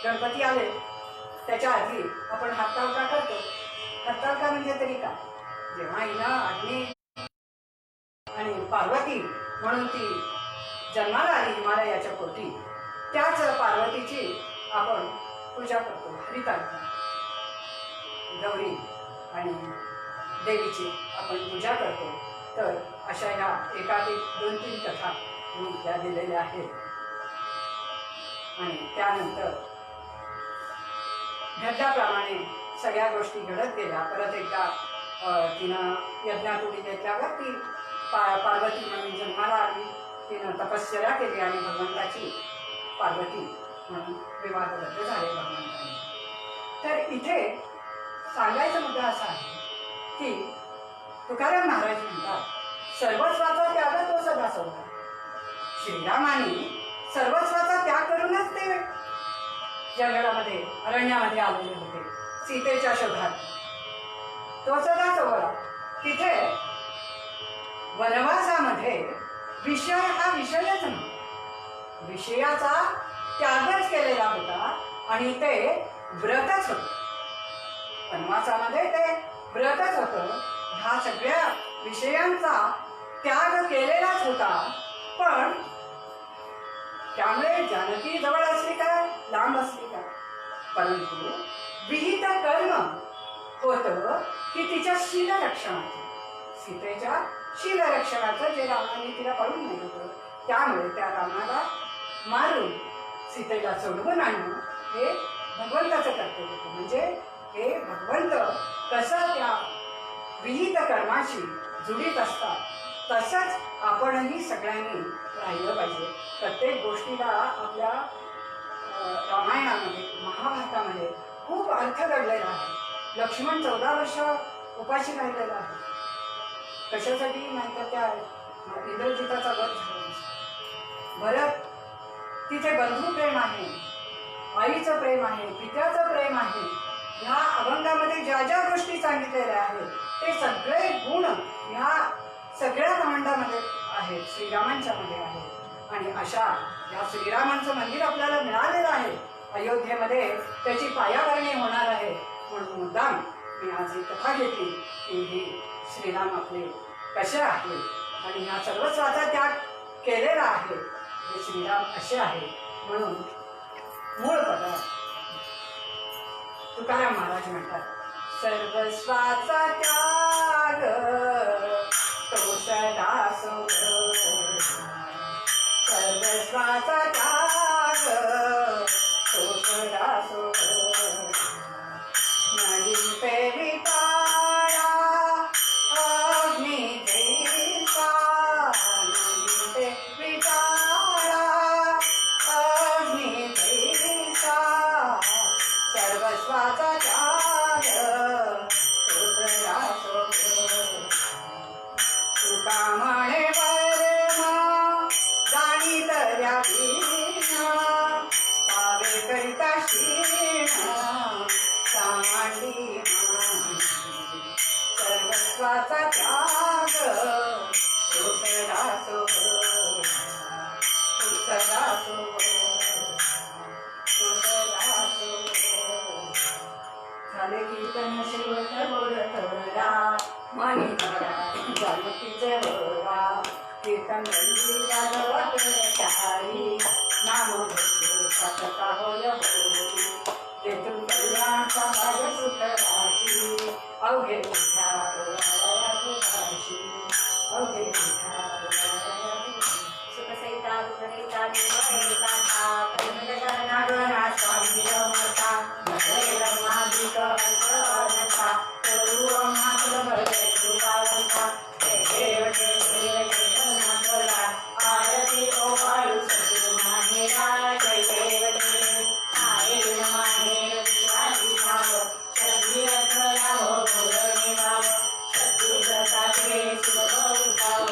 गणपती आले, त्याच्या आधी आपण हरतालिका करतो. हरतालिका म्हणजे तरी काय, जेव्हा हिनं अग्नी आणि पार्वती म्हणून ती जन्माला आली हिमालयाच्या पोटी, त्याच पार्वतीची आपण पूजा करतो. हरितालिका गौरी आणि देवीची आपण पूजा करतो. तर अशा ह्या एकाधिक 2-3 कथा मी त्या दिलेल्या आहेत. आणि त्यानंतर घडल्याप्रमाणे सगळ्या गोष्टी घडत गेल्या. परत एकदा तिनं यज्ञात उडी घेतल्यावर ती पार्वती म्हणून जन्माला आली. तिनं तपश्चर्या केली आणि भगवंताची पार्वती म्हणून विवाहबद्ध झाले भगवंताने. तर इथे सांगायचा मुद्दा असा आहे की तुकाराम महाराज म्हणतात सर्वस्वाचा त्याग तो सदा सोडला. श्रीरामाने सर्वस्वाचा त्याग करूनच ते जंगलामध्ये अरण्यामध्ये आलेले होते सीतेच्या शोधात. तो सदा सोडला. तिथे वनवासामध्ये विषय हा विषयच नव्हता, विषयाचा त्यागच केलेला होता आणि ते व्रतच होतं. वनवासामध्ये ते व्रतच होतं. ह्या सगळ्या विषयांचा त्याग केलेलाच होता. पण त्यामुळे जानकी जवळ असली का लांब असली का, परंतु विहित कर्म होतं की तिच्या शीलरक्षणाचं, सीतेच्या शीलरक्षणाचं जे रामाने तिला पळून नेलं होतं. त्यामुळे त्या रामाला मारून सीतेला सोडवून आणणं हे भगवंताचं कर्तव्य होतं. म्हणजे हे भगवंत कसं त्या विहित कर्माशी जुडीत असतात तसंच आपणही सगळ्यांनी राहिलं पाहिजे. प्रत्येक गोष्टीला आपल्या रामायणामध्ये महाभारतामध्ये खूप अर्थ घडलेला आहे. लक्ष्मण 14 वर्ष उपाशी राहिलेला आहे. कशासाठी नाही तर त्या इंद्रजिताचा वध झाला. भरत तिथे बंधू प्रेम आहे, आईचं प्रेम आहे, पित्याचं प्रेम आहे. ह्या अभंगामध्ये ज्या ज्या गोष्टी सांगितलेल्या आहेत ते सगळे गुण ह्या सगळ्या ब्रह्मांडामध्ये आहेत, श्रीरामांच्या मध्ये आहेत. आणि अशा या श्रीरामांचं मंदिर आपल्याला मिळालेलं आहे अयोध्येमध्ये. त्याची पायाभरणी होणार आहे. म्हणून मुद्दाम मी आज ही कथा घेतली की ही श्रीराम आपले कसे आहेत आणि ह्या सर्वस्वाचा त्याग केलेला आहे. हे श्रीराम असे आहे. म्हणून मूळ पदार्थ तुकाराम महाराज म्हणतात सर्वस्वाचा त्याग तो सदा सोडला. सर्वस्वाचा त्याग तो सदा सोडला. नाही पे विटाळा अग्नी जैसा, नाही पे विटाळा ब्राह्मणे वर्म जाणी तया वीणा पावे करिता क्षीण सामांडी सर्वस्वाचा त्याग तो सदा झाले कीर्तन शेवट बोलतला मनी जानकीचे वरा कीर्तन वाटली नाम सतता होय जेथून कल्याण समाज सुख राशी अवघे अवघे सुखसहिता दुःखसहिता निर्मलसहिता नागना स्वामी समर्था नगरे ब्रह्मादिक हर्षवर्णता तरुव मात्र भजे कृपावंता जय देव जनार्दना आरती ओवाळू सद्गुणानेरा जय देव देव आहे माहेर विश्वासी भाव सद्गुरू अथलाव बोलणे भाव सद्गुरू प्रसादे सुलभ उठाव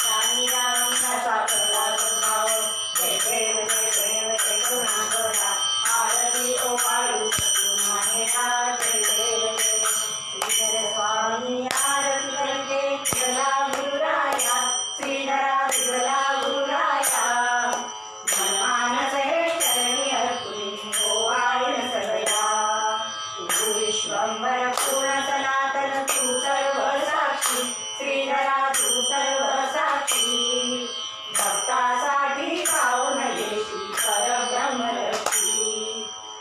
स्वामी रामदासा कला सद्भाव जय देव जय करुणाकरा आरती ओवाळू सद्गुणानेरा जय देव जय श्रीधर स्वामी आरती करते विठला गुरुराया श्रीधरा विठला गुरुराया मनमानस हे चरणी अर्पुनी ओवाळीन सगळ्या तू विश्वंभर पूर्ण सनातन तू सर्व साक्षी श्रीधरा तू सर्व साक्षी भक्तासाठी पावन येशी परब्रह्मरक्षी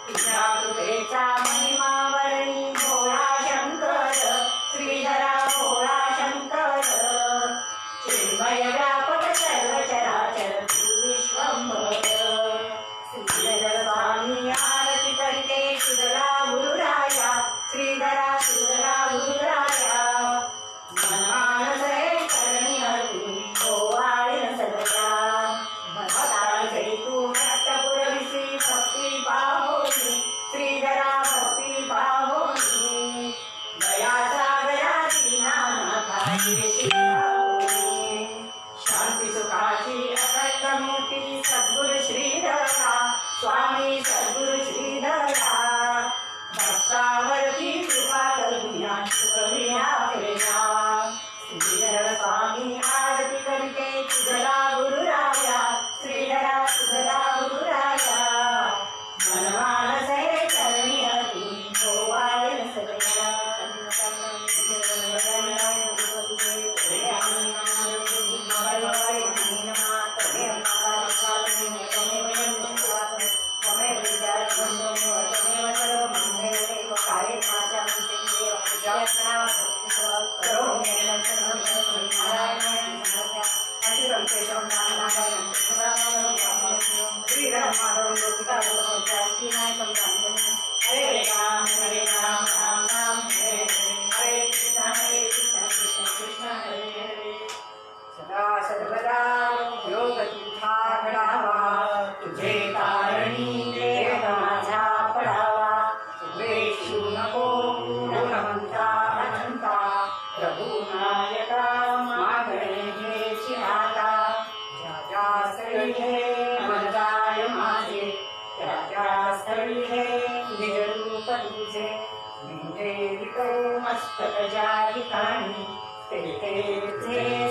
तुझ्या कृपेचा महिमा वर्णी भोळा शंकर श्रीधरा भोळा शंकर चिन्मय व्यापक सर्व चराचर तू विश्वंभर श्रीधर स्वामी आरती करते शुद्धला गुरुराया श्रीधरा शुद्धला गुरुराया मनमानस हे करणी अर्जुनी ओवाळीन सगळ्या भक्ताचे तू भक्त पुरविसी भक्ती पाहोनी श्रीधरा भक्ती पाहोनी दया सागराची नामाखाई श्रीराहोनी शांती सुखाची अखंड मूर्ती सद्गुरु श्रीधरा स्वामी सद्गुरु श्रीधरा भक्तावरती कृपा करुण्या सुखविना प्रेमा श्रीधर स्वामी आरती करते तुझला गुरुराया श्रीधरा तुझला गुरुराया मनमानस हे चरणी अर्जुनी ओवाळीन सगळ्या हरे राम राम राम हरे हरे कृष्ण कृष्ण कृष्ण हरे हरे सदा सर्वदा योग तुझा घडावा तुझे कारणी देह माझा पडावा वेशू नको गुणवंता अनंता प्रभू नायका मागणे घे आता ज्या ज्या स्थळी घे मन जाय माझे त्या त्या स्थळी घे निज रूप तुझे म्हणजे मस्तक ज्या ठिकाणी ते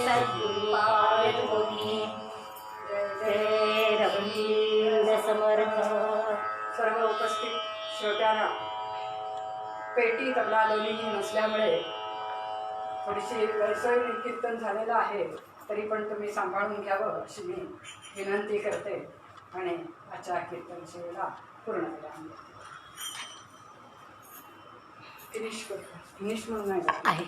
सद्गुरु पावेत कोणी जय रघुवीर समर्थ सर्व उपस्थित श्रोत्यांना पेटी तबला दोन्हीही नसल्यामुळे थोडीशी गैरसोय कीर्तन झालेलं आहे तरी पण तुम्ही सांभाळून घ्यावं अशी मी विनंती करते आणि आजच्या कीर्तन सेवेला पूर्ण विराम देते. फिनिश म्हणून नाही आहे